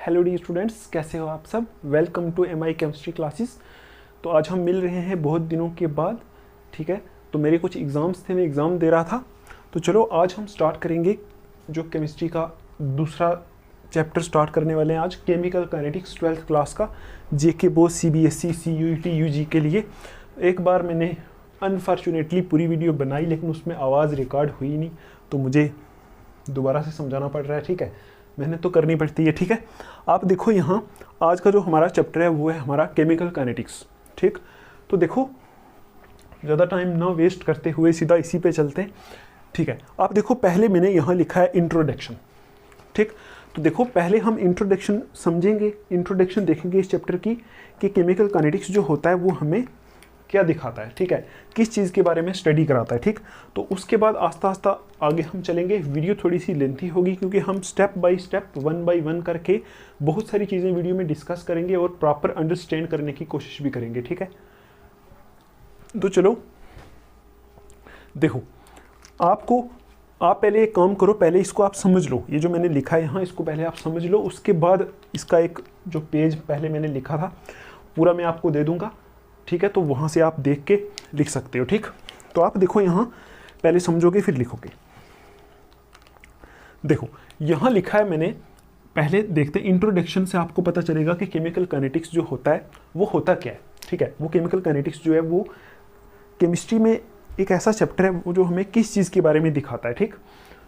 Hello D students, कैसे हो आप सब। Welcome to M I chemistry classes. तो आज हम मिल रहे हैं बहुत दिनों के बाद। ठीक है, तो मेरे कुछ एग्ज़ाम्स थे, मैं एग्ज़ाम दे रहा था। तो चलो आज हम स्टार्ट करेंगे जो केमिस्ट्री का दूसरा चैप्टर स्टार्ट करने वाले हैं आज, केमिकल काइनेटिक्स 12th क्लास का, जेके बोर्ड CBSE CUET UG के लिए। एक बार मैंने अनफॉर्चुनेटली पूरी वीडियो बनाई, लेकिन उसमें आवाज़ रिकॉर्ड हुई नहीं, तो मुझे दोबारा से समझाना पड़ रहा है। ठीक है, मेहनत तो करनी पड़ती है। ठीक है, आप देखो यहाँ आज का जो हमारा चैप्टर है वो है हमारा केमिकल काइनेटिक्स। ठीक, तो देखो ज़्यादा टाइम ना वेस्ट करते हुए सीधा इसी पे चलते हैं। ठीक है, आप देखो पहले मैंने यहाँ लिखा है इंट्रोडक्शन। ठीक, तो देखो पहले हम इंट्रोडक्शन समझेंगे, इंट्रोडक्शन देखेंगे इस चैप्टर की कि केमिकल काइनेटिक्स जो होता है वो हमें क्या दिखाता है। ठीक है, किस चीज़ के बारे में स्टडी कराता है। ठीक, तो उसके बाद आस्ता आस्ता आगे हम चलेंगे। वीडियो थोड़ी सी लेंथी होगी क्योंकि हम स्टेप बाय स्टेप 1 by 1 करके बहुत सारी चीज़ें वीडियो में डिस्कस करेंगे और प्रॉपर अंडरस्टैंड करने की कोशिश भी करेंगे। ठीक है, तो चलो देखो, आप पहले एक काम करो, पहले इसको आप समझ लो, ये जो मैंने लिखा है यहाँ इसको पहले आप समझ लो। उसके बाद इसका एक जो पेज पहले मैंने लिखा था पूरा मैं आपको दे दूंगा। ठीक है, तो वहाँ से आप देख के लिख सकते हो। ठीक, तो आप देखो यहाँ पहले समझोगे फिर लिखोगे। देखो यहाँ लिखा है मैंने, पहले देखते हैं। इंट्रोडक्शन से आपको पता चलेगा कि केमिकल काइनेटिक्स जो होता है वो होता क्या है। ठीक है, वो केमिकल काइनेटिक्स जो है वो केमिस्ट्री में एक ऐसा चैप्टर है वो जो हमें किस चीज़ के बारे में दिखाता है। ठीक,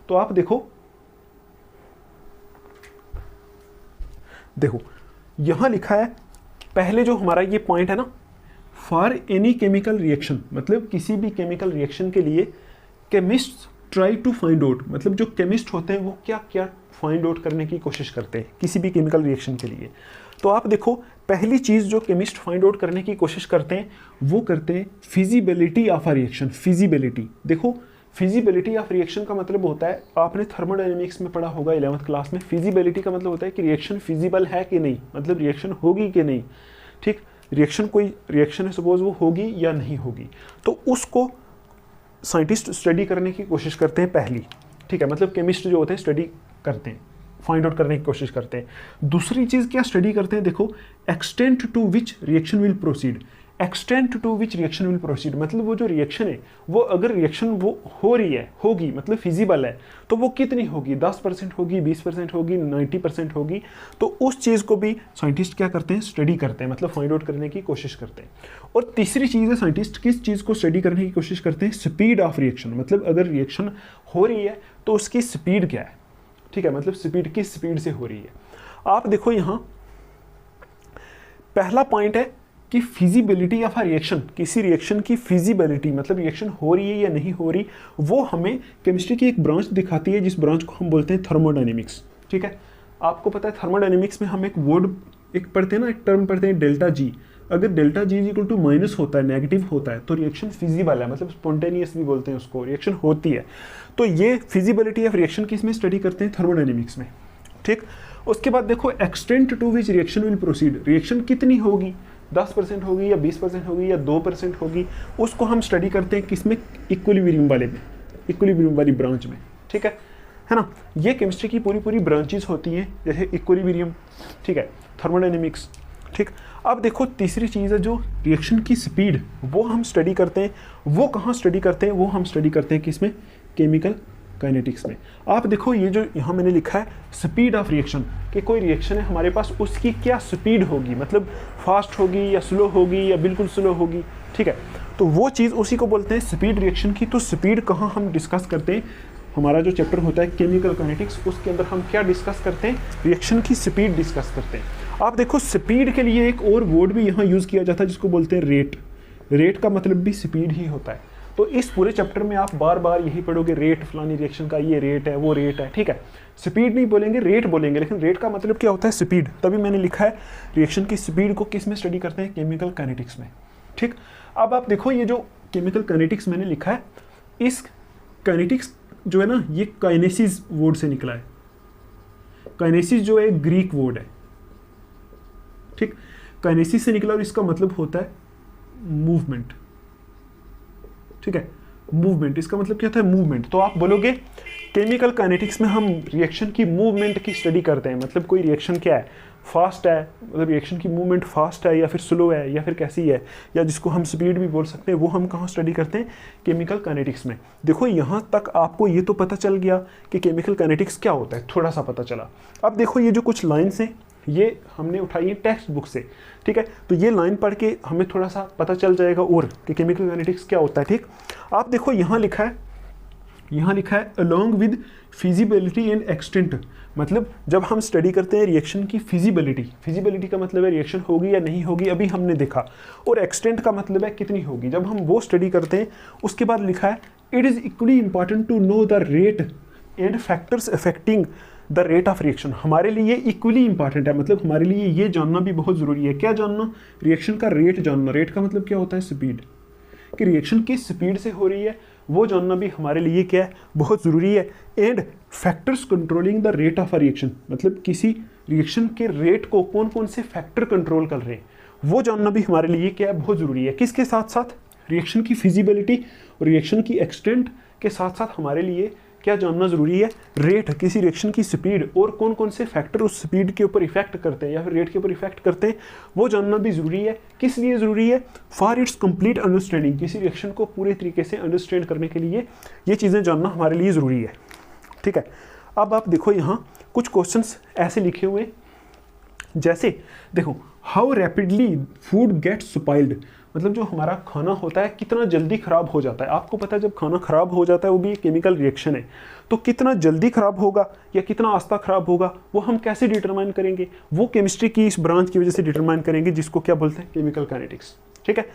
तो आप देखो यहाँ लिखा है पहले जो हमारा ये पॉइंट है ना, फॉर एनी केमिकल रिएक्शन, मतलब किसी भी केमिकल रिएक्शन के लिए chemist try to find out, मतलब जो केमिस्ट होते हैं वो क्या क्या फाइंड आउट करने की कोशिश करते हैं किसी भी केमिकल रिएक्शन के लिए। तो आप देखो पहली चीज़ जो केमिस्ट फाइंड आउट करने की कोशिश करते हैं वो करते हैं feasibility of a reaction. Feasibility, देखो फिजिबिलिटी ऑफ रिएक्शन का मतलब होता है, आपने थर्मोडायनेमिक्स में पढ़ा होगा 11th क्लास में। फिजिबिलिटी का मतलब होता है कि रिएक्शन फिजिबल है कि नहीं, मतलब रिएक्शन होगी कि नहीं। ठीक, रिएक्शन कोई रिएक्शन है सपोज, वो होगी या नहीं होगी, तो उसको साइंटिस्ट स्टडी करने की कोशिश करते हैं पहली। ठीक है, मतलब केमिस्ट जो होते हैं स्टडी करते हैं, फाइंड आउट करने की कोशिश करते हैं। दूसरी चीज़ क्या स्टडी करते हैं, देखो extent to which reaction will proceed. Extent to which reaction will proceed मतलब वो जो रिएक्शन है वो, अगर रिएक्शन वो हो रही है, होगी मतलब फिजिबल है, तो वो कितनी होगी, 10% होगी, 20% होगी, 90% होगी। तो उस चीज़ को भी साइंटिस्ट क्या करते हैं, स्टडी करते हैं, मतलब फाइंड आउट करने की कोशिश करते हैं। और तीसरी चीज़ है, साइंटिस्ट किस चीज़ को स्टडी करने की कोशिश करते हैं, स्पीड ऑफ रिएक्शन, मतलब अगर रिएक्शन हो रही है तो उसकी स्पीड क्या है। ठीक है, मतलब स्पीड किस स्पीड से हो रही है। आप देखो यहाँ पहला पॉइंट है कि फिजिबिलिटी ऑफ अ रिएक्शन, किसी रिएक्शन की फिजिबिलिटी मतलब रिएक्शन हो रही है या नहीं हो रही, वो हमें केमिस्ट्री की एक ब्रांच दिखाती है जिस ब्रांच को हम बोलते हैं थर्मोडायनेमिक्स। ठीक है, आपको पता है थर्मोडायनेमिक्स में हम एक वर्ड एक पढ़ते हैं ना, एक टर्म पढ़ते हैं डेल्टा जी। अगर delta G equal to minus होता है, नेगेटिव होता है, तो रिएक्शन फिजिबल है, मतलब स्पॉन्टेनियस भी बोलते हैं उसको, रिएक्शन होती है। तो ये फिजिबिलिटी ऑफ रिएक्शन किस में स्टडी करते हैं, थर्मोडायनेमिक्स में। ठीक, उसके बाद देखो extent to which reaction will proceed, reaction कितनी होगी, 10% होगी या 20% होगी या 2% होगी, उसको हम स्टडी करते हैं किसमें, इक्विलिब्रियम वाले में, इक्विलिब्रियम वाली ब्रांच में। ठीक है ना, ये केमिस्ट्री की पूरी पूरी ब्रांचेस होती हैं, जैसे इक्विलिब्रियम, ठीक है, थर्मोडायनेमिक्स। ठीक, अब देखो तीसरी चीज़ है जो रिएक्शन की स्पीड, वो हम स्टडी करते हैं। वो कहाँ स्टडी करते हैं, वो हम स्टडी करते हैं किसमें, केमिकल काइनेटिक्स में। आप देखो ये जो यहाँ मैंने लिखा है स्पीड ऑफ रिएक्शन, कि कोई रिएक्शन है हमारे पास, उसकी क्या स्पीड होगी, मतलब फास्ट होगी या स्लो होगी या बिल्कुल स्लो होगी। ठीक है, तो वो चीज़ उसी को बोलते हैं स्पीड रिएक्शन की। तो स्पीड कहाँ हम डिस्कस करते हैं, हमारा जो चैप्टर होता है केमिकल काइनेटिक्स, उसके अंदर हम क्या डिस्कस करते हैं, रिएक्शन की स्पीड डिस्कस करते हैं। आप देखो स्पीड के लिए एक और वर्ड भी यहाँ यूज़ किया जाता है जिसको बोलते हैं रेट। रेट का मतलब भी स्पीड ही होता है। तो इस पूरे चैप्टर में आप बार बार यही पढ़ोगे, रेट फलानी रिएक्शन का ये रेट है, वो रेट है। ठीक है, स्पीड नहीं बोलेंगे, रेट बोलेंगे, लेकिन रेट का मतलब क्या होता है, स्पीड। तभी मैंने लिखा है रिएक्शन की स्पीड को किस में स्टडी करते हैं, केमिकल काइनेटिक्स में। ठीक, अब आप देखो ये जो केमिकल काइनेटिक्स मैंने लिखा है, इस काइनेटिक्स जो है ना, ये काइनेसिस वर्ड से निकला है। काइनेसिस जो है ग्रीक वर्ड है। ठीक, काइनेसिस से निकला और इसका मतलब होता है मूवमेंट। ठीक है, मूवमेंट, इसका मतलब क्या था, मूवमेंट। तो आप बोलोगे केमिकल काइनेटिक्स में हम रिएक्शन की मूवमेंट की स्टडी करते हैं, मतलब कोई रिएक्शन क्या है, फास्ट है, मतलब रिएक्शन की मूवमेंट फास्ट है या फिर स्लो है या फिर कैसी है, या जिसको हम स्पीड भी बोल सकते हैं, वो हम कहाँ स्टडी करते हैं, केमिकल काइनेटिक्स में। देखो यहाँ तक आपको ये तो पता चल गया कि केमिकल काइनेटिक्स क्या होता है, थोड़ा सा पता चला। अब देखो ये जो कुछ लाइन्स हैं ये हमने उठाई है टेक्स्ट बुक से, ठीक है, तो ये लाइन पढ़ के हमें थोड़ा सा पता चल जाएगा और कि केमिकल काइनेटिक्स क्या होता है, ठीक। आप देखो यहाँ लिखा है along with feasibility and extent, मतलब जब हम स्टडी करते हैं रिएक्शन की फिजिबिलिटी का मतलब है रिएक्शन होगी या नहीं होगी, अभी हमने देखा, और एक्सटेंट का मतलब है कितनी होगी, जब हम वो स्टडी करते हैं उसके बाद लिखा है it is equally important to know the rate and factors affecting the rate of reaction. हमारे लिए इक्वली इंपॉर्टेंट है, मतलब हमारे लिए ये जानना भी बहुत ज़रूरी है। क्या जानना? रिएक्शन का रेट जानना। रेट का मतलब क्या होता है? स्पीड, कि रिएक्शन किस स्पीड से हो रही है वो जानना भी हमारे लिए क्या है, बहुत ज़रूरी है। And factors controlling the rate of a reaction, मतलब किसी रिएक्शन के रेट को कौन कौन से फैक्टर कंट्रोल कर रहे हैं वो जानना भी हमारे लिए क्या है, बहुत ज़रूरी है। किसके साथ साथ? रिएक्शन की फिजिबिलिटी और रिएक्शन की एक्सटेंट के साथ साथ हमारे लिए क्या जानना ज़रूरी है? रेट, किसी रिएक्शन की स्पीड और कौन कौन से फैक्टर उस स्पीड के ऊपर इफेक्ट करते हैं या फिर रेट के ऊपर इफेक्ट करते हैं, वो जानना भी ज़रूरी है। किस लिए ज़रूरी है? फॉर इट्स कंप्लीट अंडरस्टैंडिंग, किसी रिएक्शन को पूरे तरीके से अंडरस्टैंड करने के लिए ये चीज़ें जानना हमारे लिए ज़रूरी है, ठीक है। अब आप देखो यहाँ कुछ क्वेश्चंस ऐसे लिखे हुए, जैसे देखो how rapidly food gets spoiled, मतलब जो हमारा खाना होता है कितना जल्दी ख़राब हो जाता है। आपको पता है जब खाना ख़राब हो जाता है वो भी एक केमिकल रिएक्शन है, तो कितना जल्दी ख़राब होगा या कितना आस्ता ख़राब होगा वो हम कैसे डिटरमाइन करेंगे? वो केमिस्ट्री की इस ब्रांच की वजह से डिटरमाइन करेंगे जिसको क्या बोलते हैं, केमिकल काइनेटिक्स, ठीक है।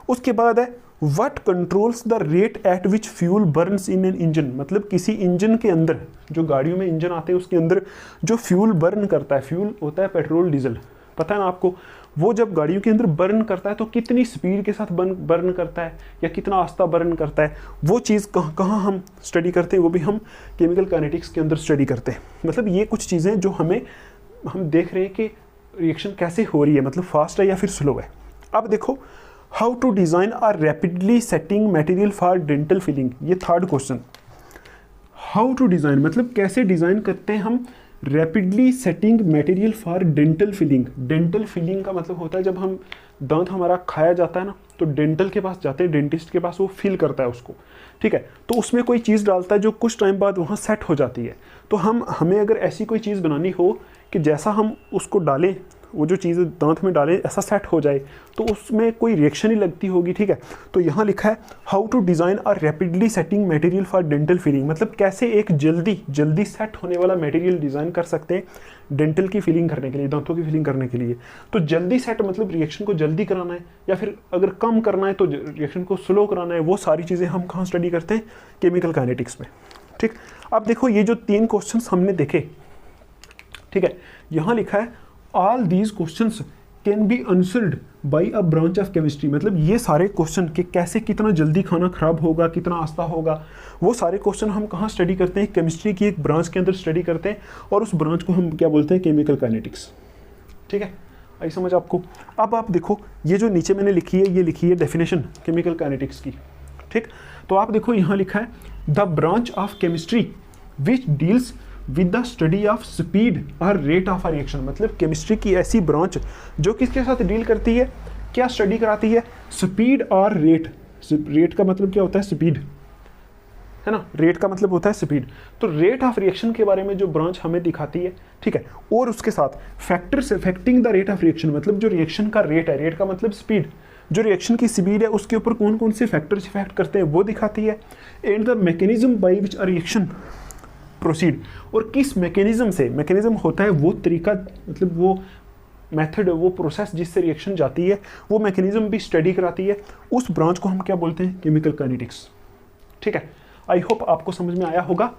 उसके बाद है what controls the rate at which fuel Burns in an engine, मतलब किसी इंजन के अंदर, जो गाड़ियों में इंजन आते हैं उसके अंदर जो फ्यूल बर्न करता है, फ्यूल होता है पेट्रोल डीजल, पता है ना आपको, वो जब गाड़ियों के अंदर बर्न करता है तो कितनी स्पीड के साथ बर्न करता है या कितना आस्ता बर्न करता है, वो चीज़ कहाँ हम स्टडी करते हैं, वो भी हम केमिकल काइनेटिक्स के अंदर स्टडी करते हैं। मतलब ये कुछ चीज़ें जो हम देख रहे हैं कि रिएक्शन कैसे हो रही है, मतलब फास्ट है या फिर स्लो है। अब देखो how to design are rapidly setting material for dental filling, ये third question. How to design मतलब कैसे डिज़ाइन करते हैं हम rapidly setting material for dental filling. Dental filling का मतलब होता है जब हम दांत हमारा खाया जाता है ना, तो डेंटल के पास जाते हैं, डेंटिस्ट के पास, वो फिल करता है उसको, ठीक है, तो उसमें कोई चीज़ डालता है जो कुछ टाइम बाद वहाँ सेट हो जाती है। तो हमें अगर ऐसी कोई चीज़ बनानी हो कि जैसा हम उसको डालें, वो जो चीज़ दांत में डालें ऐसा सेट हो जाए, तो उसमें कोई रिएक्शन ही लगती होगी, ठीक है। तो यहाँ लिखा है how to design are rapidly setting material for dental filling, मतलब कैसे एक जल्दी सेट होने वाला मटेरियल डिज़ाइन कर सकते हैं डेंटल की फिलिंग करने के लिए, दांतों की फिलिंग करने के लिए। तो जल्दी सेट मतलब रिएक्शन को जल्दी कराना है या फिर अगर कम करना है तो रिएक्शन को स्लो कराना है, वो सारी चीज़ें हम कहाँ स्टडी करते हैं, केमिकल काइनेटिक्स में, ठीक। अब देखो ये जो 3 क्वेश्चन हमने देखे, ठीक है, यहाँ लिखा है all these questions can be answered by a branch of chemistry, मतलब ये सारे क्वेश्चन कि कैसे कितना जल्दी खाना खराब होगा, कितना आस्ता होगा, वो सारे क्वेश्चन हम कहाँ स्टडी करते हैं, केमिस्ट्री की एक ब्रांच के अंदर स्टडी करते हैं, और उस ब्रांच को हम क्या बोलते हैं, केमिकल काइनेटिक्स, ठीक है। आई समझ आपको? अब आप देखो ये जो नीचे मैंने लिखी है, ये लिखी है डेफिनेशन केमिकल काइनेटिक्स की, ठीक। तो आप देखो यहाँ लिखा है the branch of chemistry which deals with the study of speed और रेट ऑफ अ रिएक्शन, मतलब केमिस्ट्री की ऐसी ब्रांच जो किसके साथ डील करती है, क्या स्टडी कराती है, स्पीड और रेट। रेट का मतलब क्या होता है, स्पीड, है ना, रेट का मतलब होता है स्पीड। तो रेट ऑफ रिएक्शन के बारे में जो ब्रांच हमें दिखाती है, ठीक है, और उसके साथ factors affecting the rate of reaction, मतलब जो रिएक्शन का रेट है, रेट का मतलब स्पीड, जो रिएक्शन की स्पीड है उसके ऊपर कौन कौन से फैक्टर्स इफेक्ट करते हैं वो दिखाती है। And the mechanism by which a reaction proceed, और किस मैकेनिज्म से, मैकेनिज्म होता है वो तरीका, मतलब वो मेथड, वो प्रोसेस जिससे रिएक्शन जाती है, वो मैकेनिज्म भी स्टडी कराती है। उस ब्रांच को हम क्या बोलते हैं, केमिकल काइनेटिक्स, ठीक है। आई होप आपको समझ में आया होगा,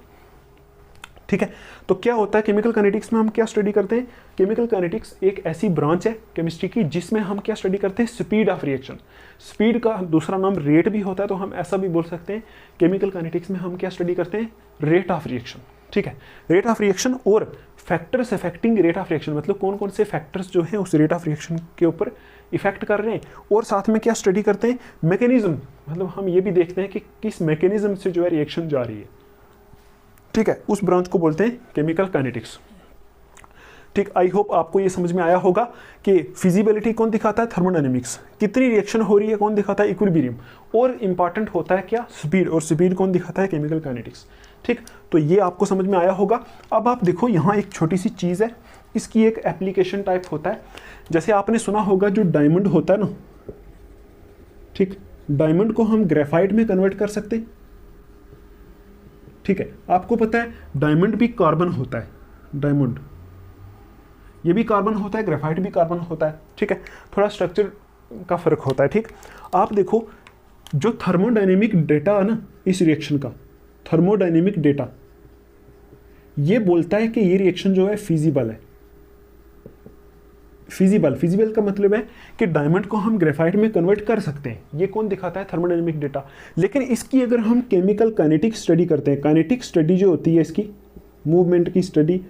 ठीक है। तो क्या होता है केमिकल काइनेटिक्स में हम क्या स्टडी करते हैं, केमिकल काइनेटिक्स एक ऐसी ब्रांच है केमिस्ट्री की जिसमें हम क्या स्टडी करते हैं, स्पीड ऑफ रिएक्शन। स्पीड का दूसरा नाम रेट भी होता है, तो हम ऐसा भी बोल सकते हैं केमिकल काइनेटिक्स में हम क्या स्टडी करते हैं, रेट ऑफ रिएक्शन, ठीक है। रेट ऑफ रिएक्शन और factors affecting rate of reaction, मतलब कौन कौन से फैक्टर्स जो हैं उस रेट ऑफ रिएक्शन के ऊपर इफेक्ट कर रहे हैं, और साथ में क्या स्टडी करते हैं, मैकेनिज्म, मतलब हम ये भी देखते हैं कि किस मैकेनिज्म से जो है रिएक्शन जा रही है, ठीक है, उस ब्रांच को बोलते हैं केमिकल काइनेटिक्स। ठीक, आई होप आपको ये समझ में आया होगा कि फिजिबिलिटी कौन दिखाता है, थर्मोडायनेमिक्स। कितनी रिएक्शन हो रही है कौन दिखाता है, इक्विलिब्रियम। और इंपॉर्टेंट होता है क्या, स्पीड, और स्पीड कौन दिखाता है, केमिकल काइनेटिक्स। ठीक, तो ये आपको समझ में आया होगा। अब आप देखो यहाँ एक छोटी सी चीज़ है, इसकी एक एप्लीकेशन टाइप होता है। जैसे आपने सुना होगा जो डायमंड होता है ना, ठीक, डायमंड को हम ग्रेफाइट में कन्वर्ट कर सकते हैं। ठीक है, आपको पता है डायमंड भी कार्बन होता है, डायमंड ये भी कार्बन होता है, ग्रेफाइट भी कार्बन होता है। ठीक है, थोड़ा स्ट्रक्चर का फर्क होता है। ठीक, आप देखो जो थर्मोडायनेमिक डेटा है ना इस रिएक्शन का, थर्मोडायनेमिक डेटा ये बोलता है कि ये रिएक्शन जो है फिजिबल है। फिजिबल का मतलब है कि डायमंड को हम ग्रेफाइट में कन्वर्ट कर सकते हैं। ये कौन दिखाता है, थर्मोडायनेमिक डेटा। लेकिन इसकी अगर हम केमिकल काइनेटिक स्टडी करते हैं, काइनेटिक स्टडी जो होती है इसकी, मूवमेंट की स्टडी,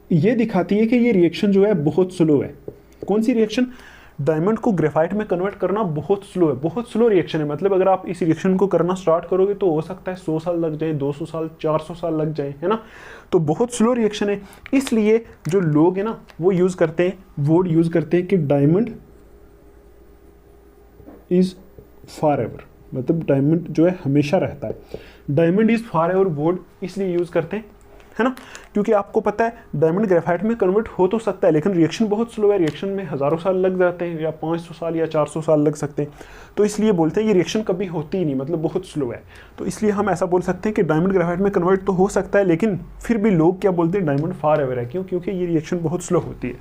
ये दिखाती है कि ये रिएक्शन जो है बहुत स्लो है। कौन सी रिएक्शन, डायमंड को ग्रेफाइट में कन्वर्ट करना बहुत स्लो है, बहुत स्लो रिएक्शन है। मतलब अगर आप इस रिएक्शन को करना स्टार्ट करोगे तो हो सकता है 100 साल लग जाए, 200 साल, 400 साल लग जाए, है ना। तो बहुत स्लो रिएक्शन है। इसलिए जो लोग हैं ना वो यूज करते हैं, वर्ड यूज करते हैं कि डायमंड इज फॉर एवर, मतलब डायमंड जो है हमेशा रहता है। Diamond is for ever word इसलिए यूज करते हैं, है ना, क्योंकि आपको पता है डायमंड ग्रेफाइट में कन्वर्ट हो तो सकता है लेकिन रिएक्शन बहुत स्लो है। रिएक्शन में हज़ारों साल लग जाते हैं, या 500 साल या 400 साल लग सकते हैं। तो इसलिए बोलते हैं ये रिएक्शन कभी होती ही नहीं, मतलब बहुत स्लो है। तो इसलिए हम ऐसा बोल सकते हैं कि डायमंड ग्रेफाइट में कन्वर्ट तो हो सकता है, लेकिन फिर भी लोग क्या बोलते हैं, डायमंड फॉर एवर है। क्यों, क्योंकि ये रिएक्शन बहुत स्लो होती है।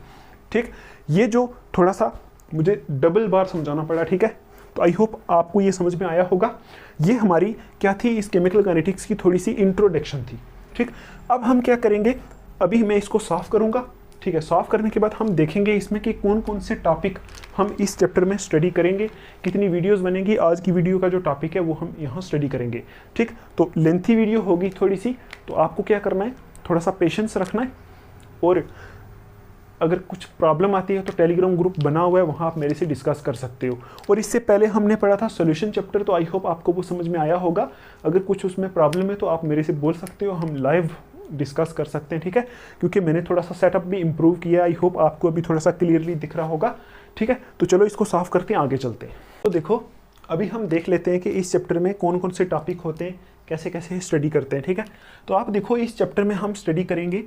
ठीक, ये जो थोड़ा सा मुझे डबल बार समझाना पड़ा, ठीक है। तो आई होप आपको ये समझ में आया होगा। ये हमारी क्या थी, इस केमिकल काइनेटिक्स की थोड़ी सी इंट्रोडक्शन थी। ठीक, अब हम क्या करेंगे, अभी मैं इसको सॉल्व करूंगा। ठीक है, सॉल्व करने के बाद हम देखेंगे इसमें कि कौन कौन से टॉपिक हम इस चैप्टर में स्टडी करेंगे, कितनी वीडियोस बनेंगी। आज की वीडियो का जो टॉपिक है वो हम यहाँ स्टडी करेंगे। ठीक, तो लेंथी वीडियो होगी थोड़ी सी, तो आपको क्या करना है, थोड़ा सा पेशेंस रखना है। और अगर कुछ प्रॉब्लम आती है तो टेलीग्राम ग्रुप बना हुआ है, वहाँ आप मेरे से डिस्कस कर सकते हो। और इससे पहले हमने पढ़ा था सॉल्यूशन चैप्टर, तो आई होप आपको वो समझ में आया होगा। अगर कुछ उसमें प्रॉब्लम है तो आप मेरे से बोल सकते हो, हम लाइव डिस्कस कर सकते हैं। ठीक है, क्योंकि मैंने थोड़ा सा सेटअप भी इम्प्रूव किया, आई होप आपको अभी थोड़ा सा क्लियरली दिख रहा होगा। ठीक है, तो चलो इसको सॉल्व करते हैं, आगे चलते हैं। तो देखो अभी हम देख लेते हैं कि इस चैप्टर में कौन कौन से टॉपिक होते हैं, कैसे कैसे स्टडी करते हैं। ठीक है, तो आप देखो इस चैप्टर में हम स्टडी करेंगे,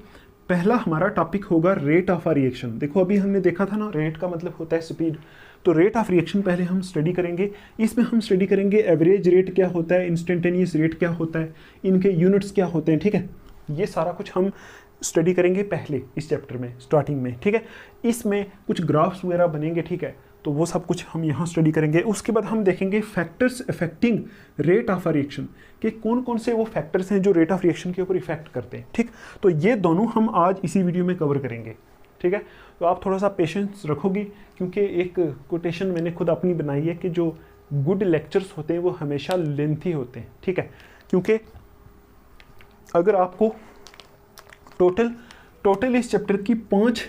पहला हमारा टॉपिक होगा रेट ऑफ अ रिएक्शन। देखो अभी हमने देखा था ना, रेट का मतलब होता है स्पीड, तो रेट ऑफ रिएक्शन पहले हम स्टडी करेंगे। इसमें हम स्टडी करेंगे एवरेज रेट क्या होता है, इंस्टेंटेनियस रेट क्या होता है, इनके यूनिट्स क्या होते हैं। ठीक है, ये सारा कुछ हम स्टडी करेंगे पहले इस चैप्टर में, स्टार्टिंग में। ठीक है, इसमें कुछ ग्राफ्स वगैरह बनेंगे। ठीक है, तो वो सब कुछ हम यहाँ स्टडी करेंगे। उसके बाद हम देखेंगे factors affecting rate of a reaction, कि कौन कौन से वो फैक्टर्स हैं जो रेट ऑफ रिएक्शन के ऊपर इफेक्ट करते हैं। ठीक, तो ये दोनों हम आज इसी वीडियो में कवर करेंगे। ठीक है, तो आप थोड़ा सा पेशेंस रखोगी, क्योंकि एक कोटेशन मैंने खुद अपनी बनाई है कि जो गुड लेक्चर्स होते हैं वो हमेशा लेंथी होते हैं। ठीक है, क्योंकि अगर आपको टोटल इस चैप्टर की 5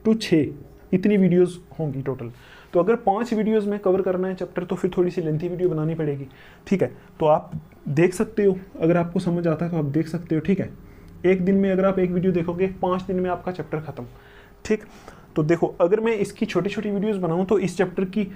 to 6 इतनी वीडियोस होंगी टोटल, तो अगर 5 वीडियोस में कवर करना है चैप्टर तो फिर थोड़ी सी लेंथी वीडियो बनानी पड़ेगी। ठीक है, तो आप देख सकते हो, अगर आपको समझ आता है तो आप देख सकते हो। ठीक है, एक दिन में अगर आप एक वीडियो देखोगे, 5 दिन में आपका चैप्टर खत्म। ठीक, तो देखो अगर मैं इसकी छोटी छोटी वीडियोस बनाऊं तो इस चैप्टर की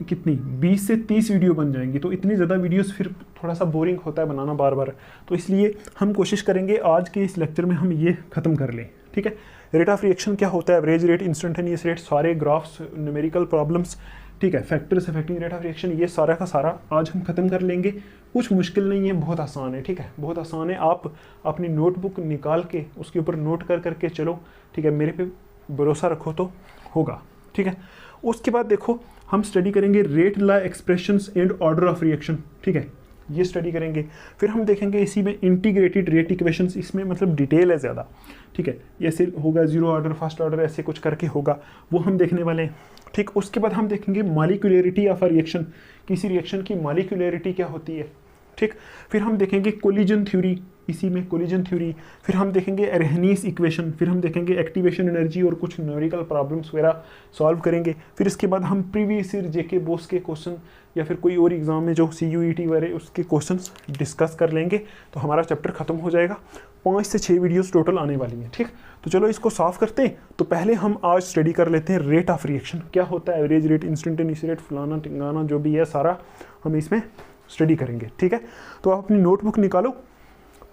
कितनी 20 से 30 वीडियो बन जाएंगी। तो इतनी ज़्यादा वीडियोस फिर थोड़ा सा बोरिंग होता है बनाना बार बार। तो इसलिए हम कोशिश करेंगे आज के इस लेक्चर में हम ये ख़त्म कर लें। ठीक है, रेट ऑफ रिएक्शन क्या होता है, एवरेज रेट, इंस्टेंटेनियस रेट, सारे ग्राफ्स, न्यूमेरिकल प्रॉब्लम्स। ठीक है, factors affecting rate of reaction, ये सारा का सारा आज हम खत्म कर लेंगे। कुछ मुश्किल नहीं है, बहुत आसान है। ठीक है, बहुत आसान है। आप अपनी नोटबुक निकाल के उसके ऊपर नोट कर करके चलो। ठीक है, मेरे पे भरोसा रखो तो होगा। ठीक है, उसके बाद देखो हम स्टडी करेंगे rate law expressions and order of reaction. ठीक है, ये स्टडी करेंगे। फिर हम देखेंगे इसी में इंटीग्रेटेड रेट इक्वेशंस, इसमें मतलब डिटेल है ज़्यादा। ठीक है, ऐसे होगा, जीरो ऑर्डर, फर्स्ट ऑर्डर, ऐसे कुछ करके होगा, वो हम देखने वाले हैं। ठीक, उसके बाद हम देखेंगे मॉलिक्यूलरिटी ऑफ अ रिएक्शन, किसी रिएक्शन की मॉलिक्यूलरिटी क्या होती है। ठीक, फिर हम देखेंगे कोलिजन थ्योरी, इसी में कोलिजन थ्योरी, फिर हम देखेंगे एरहनीस इक्वेशन, फिर हम देखेंगे एक्टिवेशन एनर्जी और कुछ न्यूमेरिकल प्रॉब्लम्स वगैरह सॉल्व करेंगे। फिर इसके बाद हम प्रीवियस ईयर जेके बोस के क्वेश्चन या फिर कोई और एग्जाम में जो CUET वगैरह उसके क्वेश्चंस डिस्कस कर लेंगे, तो हमारा चैप्टर खत्म हो जाएगा। 5 से 6 वीडियोस टोटल आने वाली हैं, ठीक। तो चलो इसको सॉल्व करते हैं। तो पहले हम आज स्टडी कर लेते हैं रेट ऑफ रिएक्शन, क्या होता है एवरेज रेट, इंस्टेंटेनियस रेट, फलाना टिंगाना जो भी है सारा हम इसमें स्टडी करेंगे, ठीक है। तो आप अपनी नोटबुक निकालो,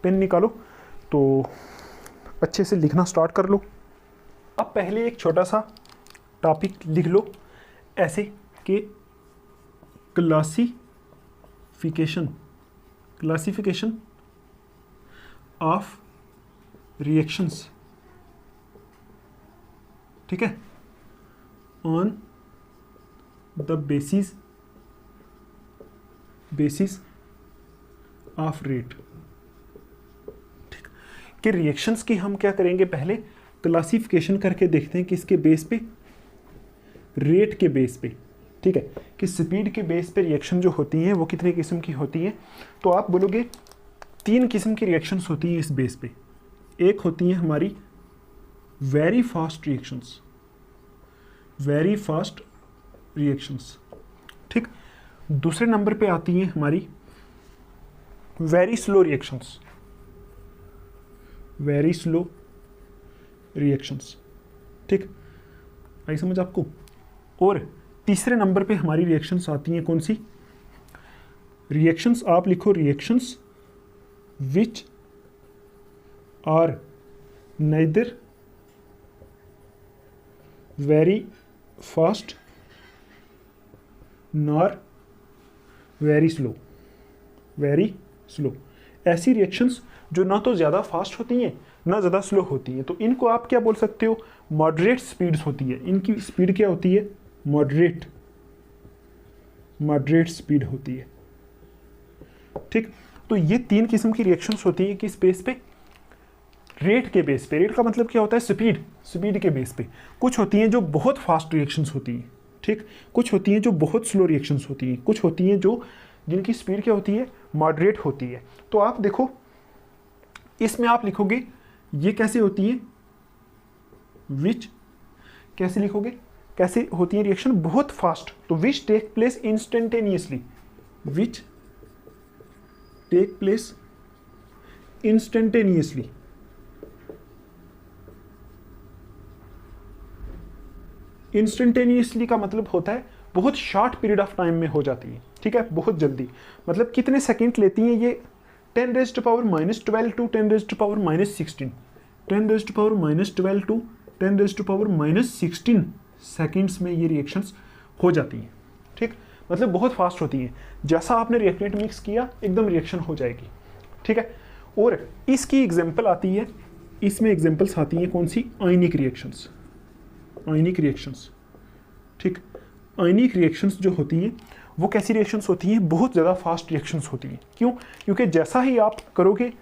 पेन निकालो, तो अच्छे से लिखना स्टार्ट कर लो। अब पहले एक छोटा सा टॉपिक लिख लो ऐसे कि क्लासिफिकेशन ऑफ रिएक्शंस, ठीक है, on the basis of rate, ठीक। कि रिएक्शंस की हम क्या करेंगे, पहले क्लासिफिकेशन करके देखते हैं किसके बेस पे, रेट के बेस पे, ठीक है, कि स्पीड के बेस पे रिएक्शन जो होती हैं वो कितने किस्म की होती हैं। तो आप बोलोगे 3 किस्म की रिएक्शंस होती हैं इस बेस पे। एक होती हैं हमारी वेरी फास्ट रिएक्शंस, ठीक। दूसरे नंबर पे आती हैं हमारी वेरी स्लो रिएक्शंस, ठीक। आई समझ आपको। और तीसरे नंबर पे हमारी रिएक्शंस आती हैं कौन सी, रिएक्शंस आप लिखो, reactions which are neither very fast nor very slow. ऐसी रिएक्शंस जो ना तो ज़्यादा फास्ट होती हैं ना ज़्यादा स्लो होती हैं, तो इनको आप क्या बोल सकते हो, मॉडरेट स्पीड्स होती है। इनकी स्पीड क्या होती है, मॉडरेट स्पीड होती है, ठीक। तो ये 3 किस्म की रिएक्शंस होती हैं किस बेस पे, रेट के बेस पे। रेट का मतलब क्या होता है, स्पीड के बेस पे। कुछ होती हैं जो बहुत फास्ट रिएक्शंस होती हैं, ठीक। कुछ होती हैं जो बहुत स्लो रिएक्शंस होती हैं, कुछ होती हैं जो जिनकी स्पीड क्या होती है, मॉडरेट होती है। तो आप देखो इसमें आप लिखोगे ये कैसे होती है, विच कैसे लिखोगे, कैसे होती है रिएक्शन बहुत फास्ट, तो which take place instantaneously, instantaneously का मतलब होता है बहुत शॉर्ट पीरियड ऑफ टाइम में हो जाती है, ठीक है, बहुत जल्दी। मतलब कितने सेकंड लेती हैं ये, 10⁻⁻12 to 10⁻⁻16, 10⁻⁻12 to 10⁻⁻16 सेकंड्स में ये रिएक्शंस हो जाती हैं, ठीक। मतलब बहुत फास्ट होती हैं। जैसा आपने रिएक्टेंट मिक्स किया एकदम रिएक्शन हो जाएगी, ठीक है। और इसकी एग्जांपल आती है, इसमें एग्जांपल्स आती हैं कौन सी, आयनिक रिएक्शंस, ठीक। आयनिक रिएक्शंस जो होती हैं वो कैसी रिएक्शंस होती हैं, बहुत ज़्यादा फास्ट रिएक्शंस होती हैं। क्यों, क्योंकि जैसा ही आप करोगे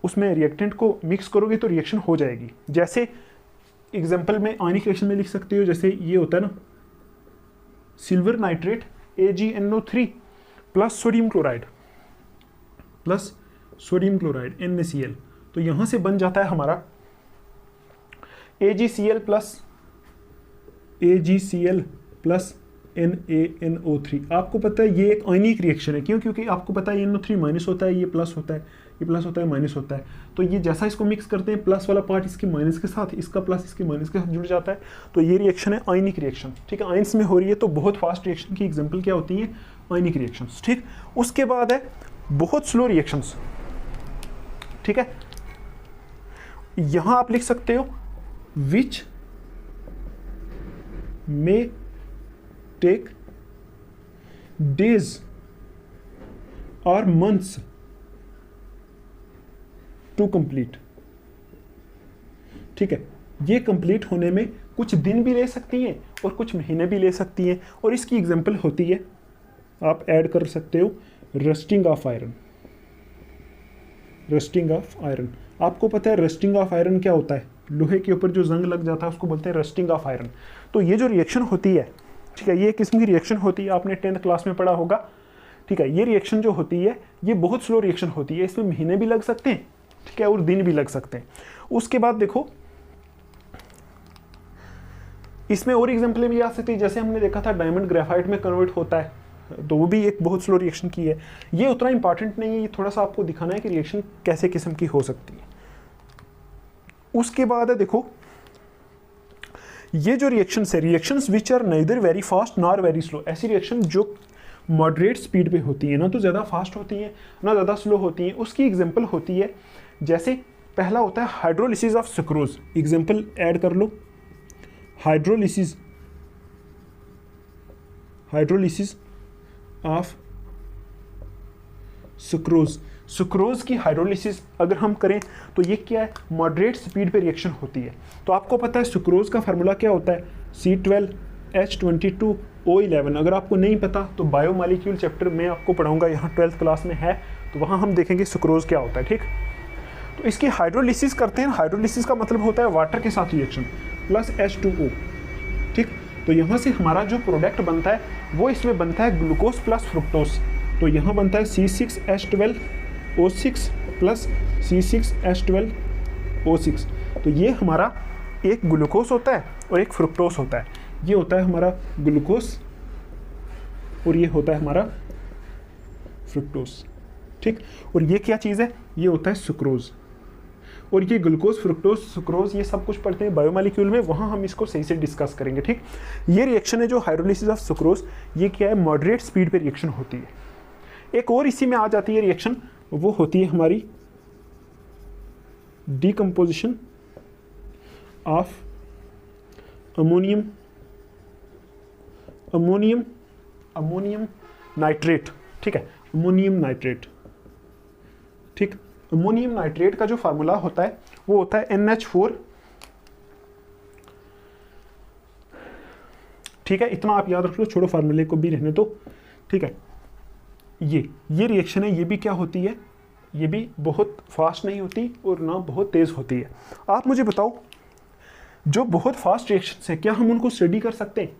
उसमें रिएक्टेंट को मिक्स करोगे तो रिएक्शन हो जाएगी। जैसे एग्जांपल में आयनिक रिएक्शन में लिख सकते हो, जैसे ये होता है ना, silver nitrate AgNO3 plus sodium chloride NaCl, तो यहाँ से बन जाता है हमारा AgCl प्लस NaNO3। आपको पता है ये एक आयनिक रिएक्शन है, क्यों, क्योंकि आपको पता है NO3 माइनस होता है, ये प्लस होता है, ये प्लस होता है, माइनस होता है। तो ये जैसा इसको मिक्स करते हैं प्लस वाला पार्ट इसके माइनस के साथ, इसका प्लस इसके माइनस के साथ जुड़ जाता है, तो ये रिएक्शन है आयनिक रिएक्शन, ठीक है। आयंस में हो रही है तो बहुत फास्ट रिएक्शन की एग्जांपल क्या होती है, आयनिक रिएक्शंस, ठीक। उसके बाद है बहुत स्लो रिएक्शंस, ठीक है। यहां आप लिख सकते हो विच मे टेक डेज और मंथ्स टू कंप्लीट, ठीक है। ये कंप्लीट होने में कुछ दिन भी ले सकती हैं और कुछ महीने भी ले सकती हैं। और इसकी एग्जांपल होती है, आप ऐड कर सकते हो रस्टिंग ऑफ आयरन। आपको पता है रस्टिंग ऑफ आयरन क्या होता है, लोहे के ऊपर जो जंग लग जाता है उसको बोलते हैं रस्टिंग ऑफ आयरन। तो ये जो रिएक्शन होती है, ठीक है, ये किस्म की रिएक्शन होती है, आपने 10th क्लास में पढ़ा होगा, ठीक है। ये रिएक्शन जो होती है ये बहुत स्लो रिएक्शन होती है, इसमें महीने भी लग सकते हैं ठीक है, और दिन भी लग सकते हैं। उसके बाद देखो इसमें और एग्जाम्पल भी आ सकती है, जैसे हमने देखा था डायमंड ग्रेफाइट में कन्वर्ट होता है, तो वो भी एक बहुत स्लो रिएक्शन की है। ये उतना इंपॉर्टेंट नहीं है, ये थोड़ा सा आपको दिखाना है कि रिएक्शन कैसे किस्म की हो सकती है। उसके बाद है देखो ये जो रिएक्शंस है, reactions which are neither very fast nor very slow, ऐसी रिएक्शन जो मॉडरेट स्पीड पे होती है, ना तो ज़्यादा फास्ट होती है ना ज़्यादा स्लो होती है। उसकी एग्जांपल होती है, जैसे पहला होता है hydrolysis of sucrose. Example add कर लो, हाइड्रोलिसिस ऑफ सुक्रोज। सुक्रोज की हाइड्रोलिसिस अगर हम करें तो ये क्या है, मॉडरेट स्पीड पे रिएक्शन होती है। तो आपको पता है सुक्रोज का फार्मूला क्या होता है, C12H22O11। अगर आपको नहीं पता तो बायोमॉलिक्यूल चैप्टर में आपको पढ़ाऊंगा, यहाँ 12th क्लास में है, तो वहाँ हम देखेंगे सुक्रोज क्या होता है। ठीक, तो इसकी हाइड्रोलिसिस करते हैं। हाइड्रोलिसिस का मतलब होता है वाटर के साथ रिएक्शन प्लस H2O। ठीक, तो यहाँ से हमारा जो प्रोडक्ट बनता है वो इसमें बनता है ग्लूकोज प्लस फ्रुक्टोज। तो यहाँ बनता है C6H12O6 प्लस C6H12O6। तो ये हमारा एक ग्लूकोज होता है और एक फ्रुक्टोज होता है। ये होता है हमारा ग्लूकोज और ये होता है हमारा फ्रुक्टोज। ठीक, और ये क्या चीज़ है, ये होता है सुक्रोज। और ये ग्लूकोज फ्रुक्टोज सुक्रोज ये सब कुछ पढ़ते हैं बायोमॉलिक्यूल में, वहाँ हम इसको सही से डिस्कस करेंगे। ठीक, ये रिएक्शन है जो हाइड्रोलिसिस ऑफ सुक्रोज, ये क्या है, मॉडरेट स्पीड पे रिएक्शन होती है। एक और इसी में आ जाती है रिएक्शन, वो होती है हमारी डीकम्पोजिशन ऑफ अमोनियम नाइट्रेट। ठीक है, अमोनियम नाइट्रेट। ठीक, अमोनियम नाइट्रेट का जो फार्मूला होता है वो होता है NH4। ठीक है, इतना आप याद रख लो, छोड़ो फार्मूले को भी रहने दो। ठीक है, ये रिएक्शन है, ये भी क्या होती है, ये भी बहुत फास्ट नहीं होती और ना बहुत तेज होती है। आप मुझे बताओ, जो बहुत फास्ट रिएक्शंस है क्या हम उनको स्टडी कर सकते हैं?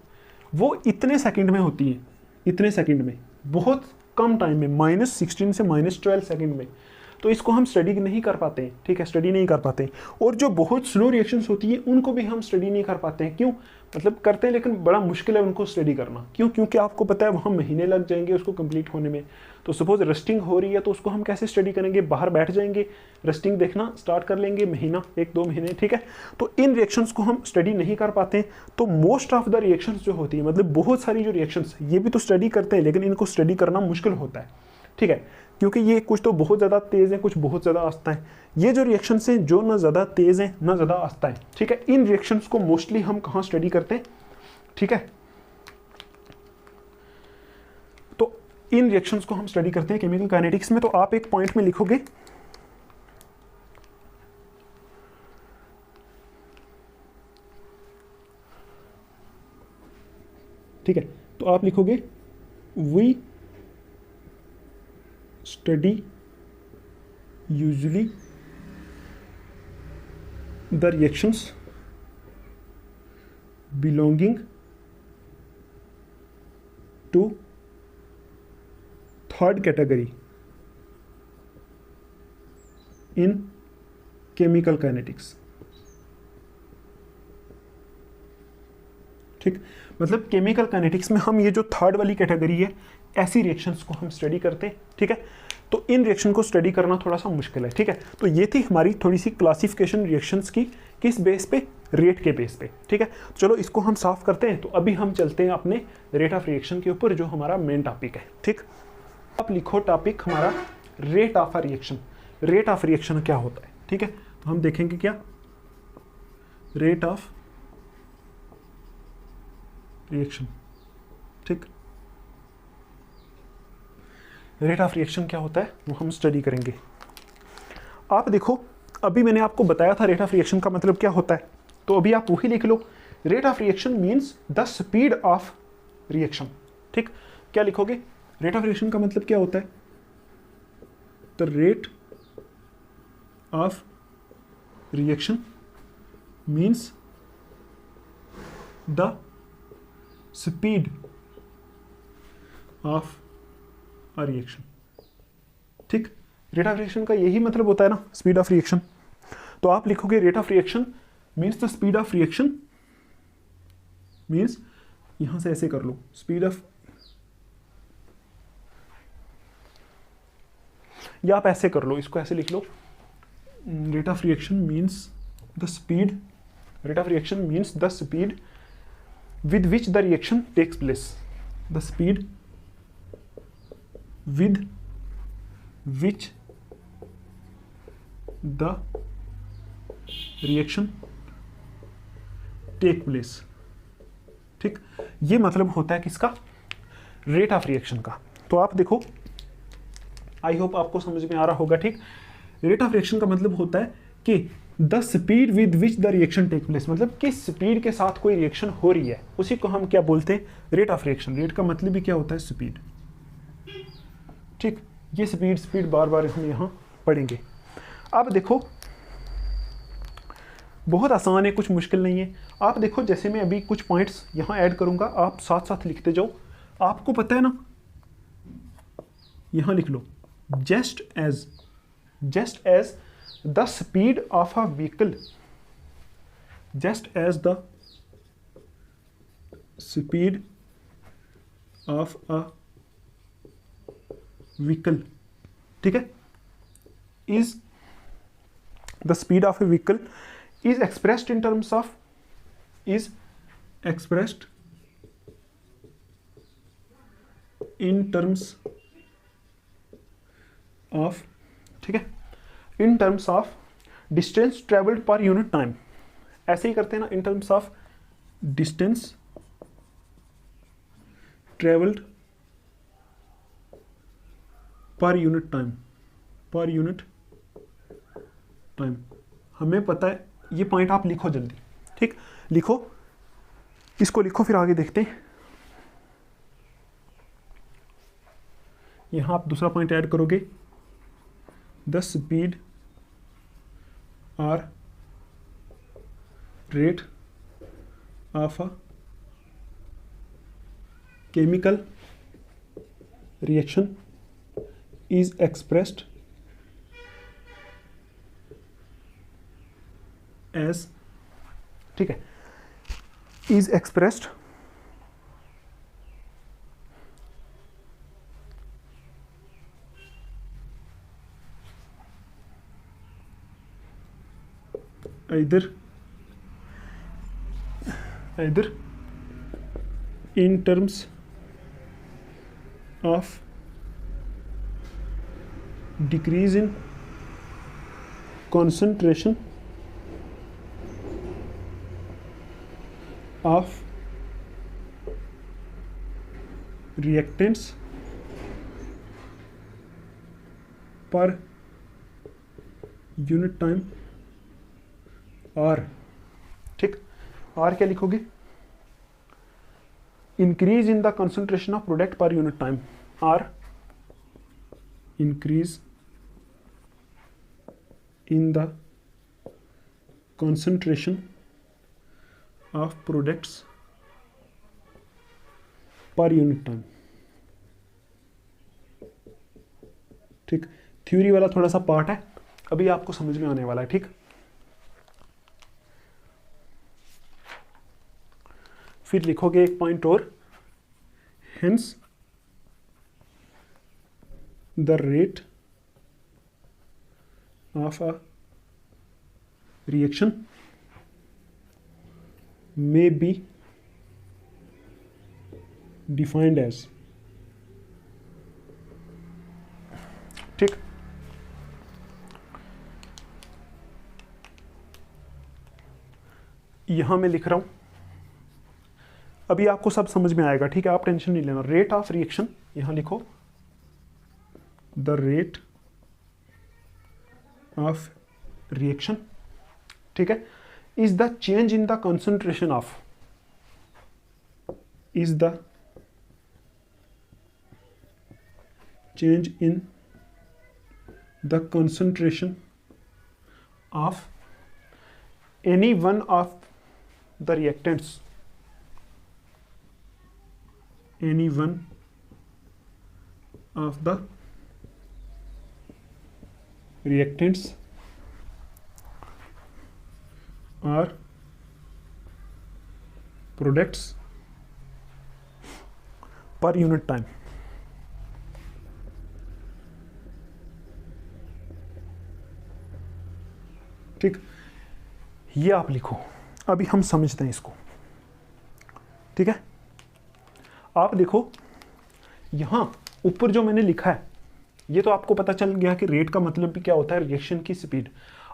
वो इतने सेकंड में होती है, इतने सेकंड में, बहुत कम टाइम में, -16 से -12 सेकंड में। तो इसको हम स्टडी नहीं कर पाते हैं। ठीक है, स्टडी नहीं कर पाते हैं। और जो बहुत स्लो रिएक्शंस होती है उनको भी हम स्टडी नहीं कर पाते हैं। क्यों? मतलब करते हैं लेकिन बड़ा मुश्किल है उनको स्टडी करना। क्यों? क्योंकि आपको पता है वहाँ महीने लग जाएंगे उसको कंप्लीट होने में। तो सपोज रस्टिंग हो रही है तो उसको हम कैसे स्टडी करेंगे? बाहर बैठ जाएंगे, रस्टिंग देखना स्टार्ट कर लेंगे, महीना 1-2 महीने। ठीक है, तो इन रिएक्शंस को हम स्टडी नहीं कर पाते हैं। तो मोस्ट ऑफ द रिएक्शंस जो होती है, मतलब बहुत सारी जो रिएक्शंस, ये भी तो स्टडी करते हैं लेकिन इनको स्टडी करना मुश्किल होता है। ठीक है, क्योंकि ये कुछ तो बहुत ज़्यादा तेज़ है, कुछ बहुत ज़्यादा आस्ता है। ये जो रिएक्शंस हैं जो ना ज़्यादा तेज़ हैं ना ज़्यादा आस्ता है। ठीक है, इन रिएक्शंस को मोस्टली हम कहाँ स्टडी करते हैं? ठीक है, तो इन रिएक्शंस को हम स्टडी करते हैं केमिकल काइनेटिक्स में। तो आप एक पॉइंट में लिखोगे, ठीक है, तो आप लिखोगे we study usually the reactions belonging to third category in chemical kinetics। ठीक, मतलब केमिकल काइनेटिक्स में हम ये जो थर्ड वाली कैटेगरी है, ऐसी रिएक्शंस को हम स्टडी करते हैं। ठीक है, तो इन रिएक्शन को स्टडी करना थोड़ा सा मुश्किल है। ठीक है, तो ये थी हमारी थोड़ी सी क्लासिफिकेशन रिएक्शंस की, किस बेस पे? रेट के बेस पे। ठीक है, चलो इसको हम साफ करते हैं। तो अभी हम चलते हैं अपने रेट ऑफ रिएक्शन के ऊपर, जो हमारा मेन टॉपिक है। ठीक, आप लिखो टॉपिक हमारा rate of a reaction. Rate of reaction क्या होता है? ठीक है, तो हम देखेंगे क्या रेट ऑफ रिएक्शन। ठीक, रेट ऑफ रिएक्शन क्या होता है वो हम स्टडी करेंगे। आप देखो, अभी मैंने आपको बताया था रेट ऑफ रिएक्शन का मतलब क्या होता है, तो अभी आप वही लिख लो। Rate of reaction means the speed of reaction. ठीक, क्या लिखोगे? रेट ऑफ रिएक्शन का मतलब क्या होता है? The rate of reaction means the speed of a reaction. ठीक, रेट ऑफ रिएक्शन का यही मतलब होता है ना, स्पीड ऑफ रिएक्शन। तो आप लिखोगे rate of reaction means the speed of reaction means, यहां से ऐसे कर लो, स्पीड ऑफ, या आप ऐसे कर लो, इसको ऐसे लिख लो, rate of reaction means the speed, rate of reaction means the speed with which the reaction takes place, the speed with which the reaction take place। ठीक, ये मतलब होता है किसका, रेट ऑफ रिएक्शन का। तो आप देखो, आई होप आपको समझ में आ रहा होगा। ठीक, रेट ऑफ रिएक्शन का मतलब होता है कि the speed with which the reaction take place, मतलब किस स्पीड के साथ कोई रिएक्शन हो रही है, उसी को हम क्या बोलते हैं, रेट ऑफ रिएक्शन। रेट का मतलब भी क्या होता है, स्पीड। ठीक, ये स्पीड बार बार हम यहाँ पढ़ेंगे। अब देखो, बहुत आसान है, कुछ मुश्किल नहीं है। आप देखो, जैसे मैं अभी कुछ पॉइंट्स यहाँ ऐड करूँगा, आप साथ साथ लिखते जाओ। आपको पता है ना, यहाँ लिख लो, just as the speed of a vehicle, just as the speed of a vehicle, ठीक है, is the speed of a vehicle is expressed in terms of, is expressed in terms of, ठीक है, in terms of distance travelled पर unit time. ऐसे ही करते हैं ना, in terms of distance travelled पर यूनिट टाइम, पर यूनिट टाइम। हमें पता है, ये पॉइंट आप लिखो जल्दी। ठीक, लिखो, इसको लिखो, फिर आगे देखते हैं। यहां आप दूसरा पॉइंट ऐड करोगे, the speed or rate of a chemical reaction is expressed as, ठीक है, is expressed either in terms of decrease in concentration of reactants per unit time, और ठीक, और क्या लिखोगे, increase in the concentration of product per unit time, और increase in the concentration of products per unit time. ठीक, theory वाला थोड़ा सा पार्ट है, अभी आपको समझ में आने वाला है। ठीक, फिर लिखोगे एक पॉइंट और, hence the rate of a reaction may be defined as, ठीक, यहां मैं लिख रहा हूं, अभी आपको सब समझ में आएगा। ठीक है, आप टेंशन नहीं लेना। रेट ऑफ रिएक्शन, यहां लिखो, द रेट ऑफ रिएक्शन, ठीक है, is the change in the concentration of, is the change in the concentration of any one of the reactants, any one of the reactants or products per unit time. ठीक, ये आप लिखो, अभी हम समझते हैं इसको। ठीक है, आप देखो यहां ऊपर जो मैंने लिखा है, ये तो आपको पता चल गया कि रेट का मतलब भी क्या होता है, रिएक्शन की स्पीड।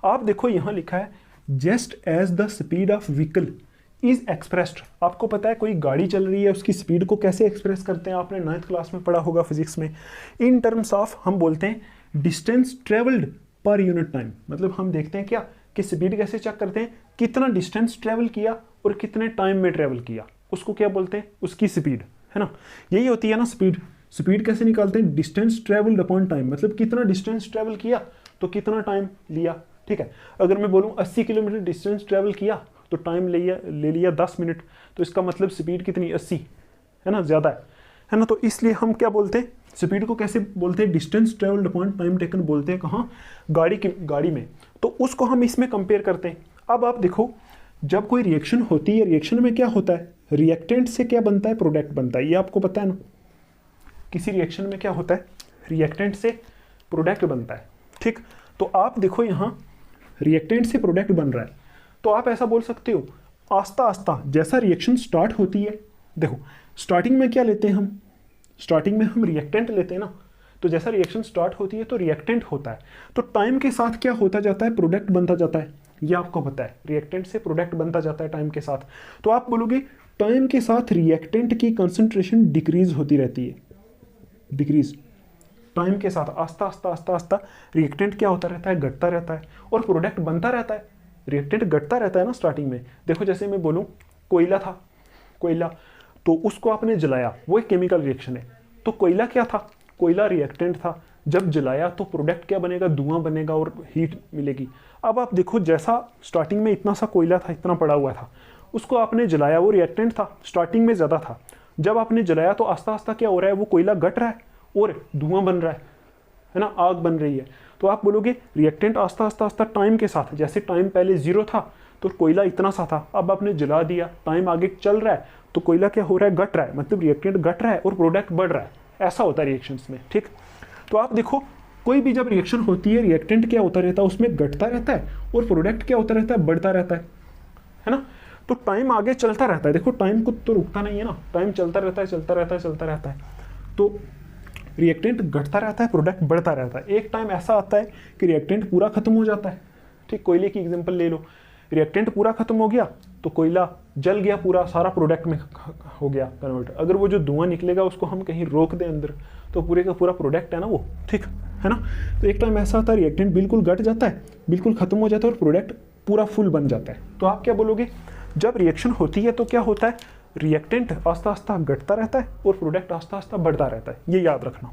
आप देखो यहां लिखा है just as the speed of vehicle is expressed. आपको पता है कोई गाड़ी चल रही है, उसकी स्पीड को कैसे एक्सप्रेस करते हैं, आपने 9th क्लास में पढ़ा होगा फिजिक्स में। इन टर्म्स ऑफ हम बोलते हैं डिस्टेंस ट्रेवल्ड पर यूनिट टाइम। मतलब हम देखते हैं क्या कि स्पीड कैसे चेक करते हैं, कितना डिस्टेंस ट्रेवल किया और कितने टाइम में ट्रेवल किया, उसको क्या बोलते हैं, उसकी स्पीड, है ना। यही होती है ना स्पीड। स्पीड कैसे निकालते हैं, डिस्टेंस ट्रेवल्ड अपॉन टाइम, मतलब कितना डिस्टेंस ट्रेवल किया तो कितना टाइम लिया। ठीक है, अगर मैं बोलूँ 80 किलोमीटर डिस्टेंस ट्रेवल किया तो टाइम ले लिया 10 मिनट, तो इसका मतलब स्पीड कितनी, 80, है ना, ज़्यादा है ना। तो इसलिए हम क्या बोलते हैं, स्पीड को कैसे बोलते हैं, distance travelled upon time taken बोलते हैं। कहाँ, गाड़ी में। तो उसको हम इसमें कंपेयर करते हैं। अब आप देखो जब कोई रिएक्शन होती है, रिएक्शन में क्या होता है, रिएक्टेंट से क्या बनता है, प्रोडक्ट बनता है। ये आपको पता है ना, किसी रिएक्शन में क्या होता है, रिएक्टेंट से प्रोडक्ट बनता है। ठीक, तो आप देखो यहाँ रिएक्टेंट से प्रोडक्ट बन रहा है, तो आप ऐसा बोल सकते हो आस्ता आस्ता जैसा रिएक्शन स्टार्ट होती है। देखो स्टार्टिंग में क्या लेते हैं हम, स्टार्टिंग में हम रिएक्टेंट लेते हैं ना, तो जैसा रिएक्शन स्टार्ट होती है तो रिएक्टेंट होता है, तो टाइम के साथ क्या होता जाता है, प्रोडक्ट बनता जाता है। ये आपको पता है, रिएक्टेंट से प्रोडक्ट बनता जाता है टाइम के साथ। तो आप बोलोगे टाइम के साथ रिएक्टेंट की कंसंट्रेशन डिक्रीज होती रहती है, डिक्रीज टाइम के साथ आस्ता आस्ता आस्ता आस्ता रिएक्टेंट क्या होता रहता है, घटता रहता है, और प्रोडक्ट बनता रहता है। रिएक्टेंट घटता रहता है ना स्टार्टिंग में। देखो जैसे मैं बोलूँ कोयला था, कोयला, तो उसको आपने जलाया, वो एक केमिकल रिएक्शन है। तो कोयला क्या था, कोयला रिएक्टेंट था, जब जलाया तो प्रोडक्ट क्या बनेगा, धुआं बनेगा और हीट मिलेगी। अब आप देखो जैसा स्टार्टिंग में इतना सा कोयला था, इतना पड़ा हुआ था, उसको आपने जलाया, वो रिएक्टेंट था, स्टार्टिंग में ज़्यादा था। जब आपने जलाया तो आस्ता आस्ता क्या हो रहा है, वो कोयला घट रहा है और धुआं बन रहा है ना, आग बन रही है। तो आप बोलोगे रिएक्टेंट आस्ता आस्ता आस्ता टाइम के साथ, जैसे टाइम पहले 0 था तो कोयला इतना सा था, अब आपने जला दिया, टाइम आगे चल रहा है तो कोयला क्या हो रहा है, घट रहा है, मतलब रिएक्टेंट घट रहा है और प्रोडक्ट बढ़ रहा है। ऐसा होता है रिएक्शंस में। ठीक, तो आप देखो कोई भी जब रिएक्शन होती है, रिएक्टेंट क्या होता रहता है, उसमें घटता रहता है और प्रोडक्ट क्या होता रहता है, बढ़ता रहता है ना। तो टाइम आगे चलता रहता है। देखो टाइम को तो रुकता नहीं है ना, टाइम चलता रहता है, चलता रहता है, चलता रहता है। तो रिएक्टेंट घटता रहता है, प्रोडक्ट बढ़ता रहता है। एक टाइम ऐसा आता है कि रिएक्टेंट पूरा खत्म हो जाता है। ठीक, कोयले की एग्जांपल ले लो, रिएक्टेंट पूरा खत्म हो गया तो कोयला जल गया, पूरा सारा प्रोडक्ट में हो गया कन्वर्ट। अगर वो जो धुआं निकलेगा उसको हम कहीं रोक दें अंदर, तो पूरे का पूरा प्रोडक्ट है ना वो, ठीक है ना। तो एक टाइम ऐसा आता है रिएक्टेंट बिल्कुल घट जाता है, बिल्कुल खत्म हो जाता है और प्रोडक्ट पूरा फुल बन जाता है। तो आप क्या बोलोगे, जब रिएक्शन होती है तो क्या होता है, रिएक्टेंट आस्ता आस्ता घटता रहता है और प्रोडक्ट आस्ता आस्ता बढ़ता रहता है। ये याद रखना।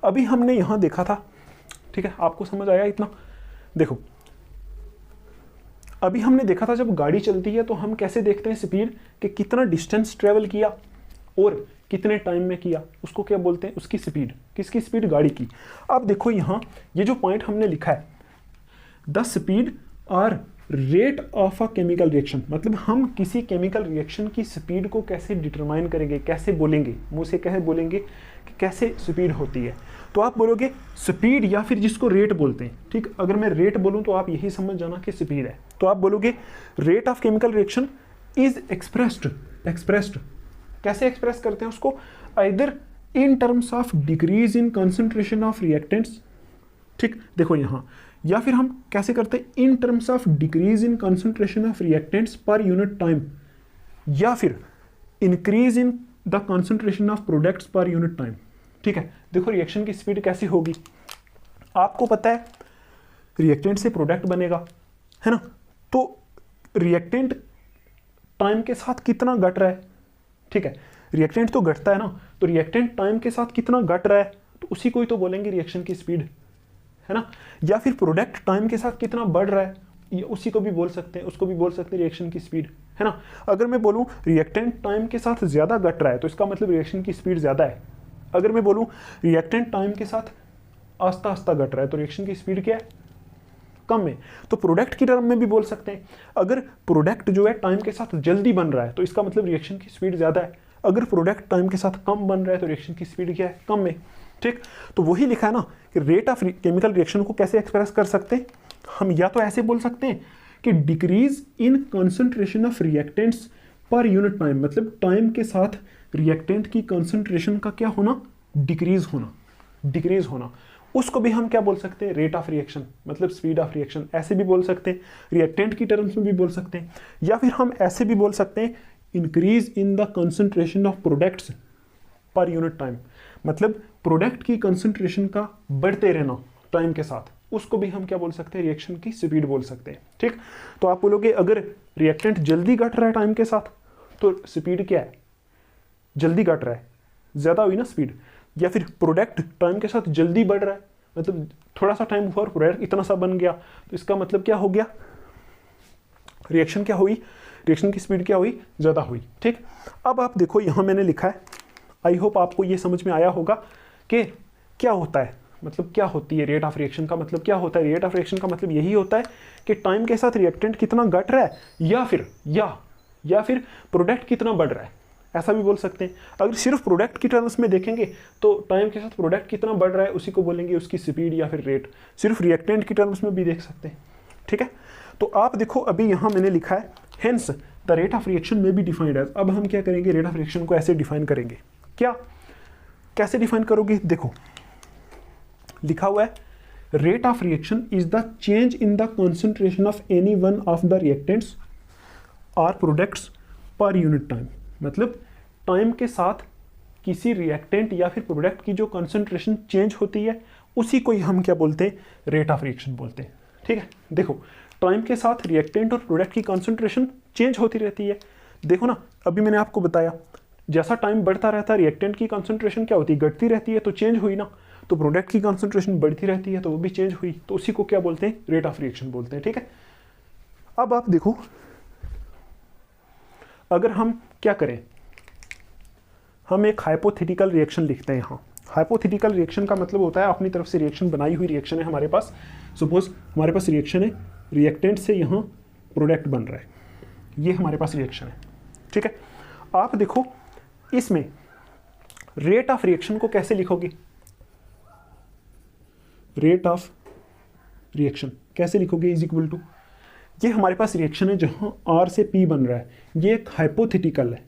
अभी हमने यहाँ देखा था, ठीक है, आपको समझ आया इतना। देखो अभी हमने देखा था जब गाड़ी चलती है तो हम कैसे देखते हैं स्पीड, कि कितना डिस्टेंस ट्रेवल किया और कितने टाइम में किया, उसको क्या बोलते हैं, उसकी स्पीड। किसकी स्पीड, गाड़ी की। अब देखो यहाँ ये जो पॉइंट हमने लिखा है, the speed or rate of a chemical reaction, मतलब हम किसी केमिकल रिएक्शन की स्पीड को कैसे डिटरमाइन करेंगे, कैसे बोलेंगे, मुँह से कैसे बोलेंगे कि कैसे स्पीड होती है। तो आप बोलोगे स्पीड, या फिर जिसको रेट बोलते हैं। ठीक, अगर मैं रेट बोलूं तो आप यही समझ जाना कि स्पीड है। तो आप बोलोगे rate of chemical reaction is expressed कैसे एक्सप्रेस करते हैं उसको, either in terms of decrease in concentration of reactants. ठीक, देखो यहाँ, या फिर हम कैसे करते हैं, in terms of decrease in concentration of reactants पर यूनिट टाइम, या फिर increase in the concentration of products per unit time. ठीक है, देखो रिएक्शन की स्पीड कैसी होगी, आपको पता है रिएक्टेंट से प्रोडक्ट बनेगा, है ना। तो रिएक्टेंट टाइम के साथ कितना घट रहा है, ठीक है, रिएक्टेंट तो घटता है ना, तो रिएक्टेंट टाइम के साथ कितना घट रहा है, तो उसी को ही तो बोलेंगे रिएक्शन की स्पीड, है ना। या फिर प्रोडक्ट टाइम के साथ कितना बढ़ रहा है, ये उसी को भी बोल सकते हैं, उसको भी बोल सकते हैं रिएक्शन की स्पीड, है ना। अगर मैं बोलूँ रिएक्टेंट टाइम के साथ ज़्यादा घट रहा है तो इसका मतलब रिएक्शन की स्पीड ज़्यादा है। अगर मैं बोलूँ रिएक्टेंट टाइम के साथ आस्ता आस्ता घट रहा है तो रिएक्शन की स्पीड क्या है, कम है, तो प्रोडक्ट की टर्म में भी बोल सकते हैं। अगर प्रोडक्ट जो है टाइम के साथ जल्दी बन रहा है तो इसका मतलब रिएक्शन की स्पीड ज़्यादा है। अगर प्रोडक्ट टाइम के साथ कम बन रहा है तो रिएक्शन की स्पीड क्या है, कम है। ठीक, तो वही लिखा है ना कि रेट ऑफ केमिकल रिएक्शन को कैसे एक्सप्रेस कर सकते हैं हम, या तो ऐसे बोल सकते हैं कि decrease in concentration of reactants पर यूनिट टाइम, मतलब टाइम के साथ रिएक्टेंट की कंसंट्रेशन का क्या होना, डिक्रीज होना, उसको भी हम क्या बोल सकते हैं, रेट ऑफ रिएक्शन, मतलब स्पीड ऑफ रिएक्शन, ऐसे भी बोल सकते हैं, रिएक्टेंट की टर्म्स में भी बोल सकते हैं। या फिर हम ऐसे भी बोल सकते हैं increase in the concentration of products per unit time, मतलब प्रोडक्ट की कंसंट्रेशन का बढ़ते रहना टाइम के साथ, उसको भी हम क्या बोल सकते हैं, रिएक्शन की स्पीड बोल सकते हैं। ठीक, तो आप बोलोगे अगर रिएक्टेंट जल्दी घट रहा है टाइम के साथ तो स्पीड क्या है, जल्दी घट रहा है, ज़्यादा हुई ना स्पीड। या फिर प्रोडक्ट टाइम के साथ जल्दी बढ़ रहा है, मतलब थोड़ा सा टाइम हुआ और प्रोडक्ट इतना सा बन गया, तो इसका मतलब क्या हो गया, रिएक्शन क्या हुई, रिएक्शन की स्पीड क्या हुई, ज़्यादा हुई। ठीक, अब आप देखो यहाँ मैंने लिखा है, आई होप आपको ये समझ में आया होगा कि क्या होता है, मतलब क्या होती है रेट ऑफ रिएक्शन का मतलब क्या होता है। रेट ऑफ रिएक्शन का मतलब यही होता है कि टाइम के साथ रिएक्टेंट कितना घट रहा है या फिर प्रोडक्ट कितना बढ़ रहा है, ऐसा भी बोल सकते हैं। अगर सिर्फ प्रोडक्ट की टर्म्स में देखेंगे तो टाइम के साथ प्रोडक्ट कितना बढ़ रहा है उसी को बोलेंगे उसकी स्पीड या फिर रेट। सिर्फ रिएक्टेंट की टर्म्स में भी देख सकते हैं। ठीक है, तो आप देखो अभी यहाँ मैंने लिखा है hence the rate of reaction में बी डिफाइंड एज। अब हम क्या करेंगे, रेट ऑफ रिएक्शन को ऐसे डिफाइन करेंगे। क्या, कैसे डिफाइन करोगे, देखो लिखा हुआ है rate of reaction is the change in the concentration of any one of the reactants और प्रोडक्ट्स पर यूनिट टाइम, मतलब टाइम के साथ किसी रिएक्टेंट या फिर प्रोडक्ट की जो कंसंट्रेशन चेंज होती है उसी को ही हम क्या बोलते हैं, रेट ऑफ रिएक्शन बोलते हैं। ठीक है, देखो टाइम के साथ रिएक्टेंट और प्रोडक्ट की कंसंट्रेशन चेंज होती रहती है। देखो ना अभी मैंने आपको बताया जैसा टाइम बढ़ता रहता है रिएक्टेंट की कंसंट्रेशन क्या होती है, घटती रहती है, तो चेंज हुई ना, तो प्रोडक्ट की कंसंट्रेशन बढ़ती रहती है तो वो भी चेंज हुई, तो उसी को क्या बोलते हैं, रेट ऑफ रिएक्शन बोलते हैं। ठीक है, अब आप देखो अगर हम क्या करें, हम एक हाइपोथेटिकल रिएक्शन लिखते हैं यहाँ। हाइपोथेटिकल रिएक्शन का मतलब होता है अपनी तरफ से रिएक्शन बनाई हुई रिएक्शन है हमारे पास। सपोज हमारे पास रिएक्शन है, रिएक्टेंट से यहाँ प्रोडक्ट बन रहा है, ये हमारे पास रिएक्शन है। ठीक है, आप देखो इसमें रेट ऑफ रिएक्शन को कैसे लिखोगे, रेट ऑफ रिएक्शन कैसे लिखोगे, इज इक्वल टू, ये हमारे पास रिएक्शन है जहां R से P बन रहा है, ये एक हाइपोथेटिकल है,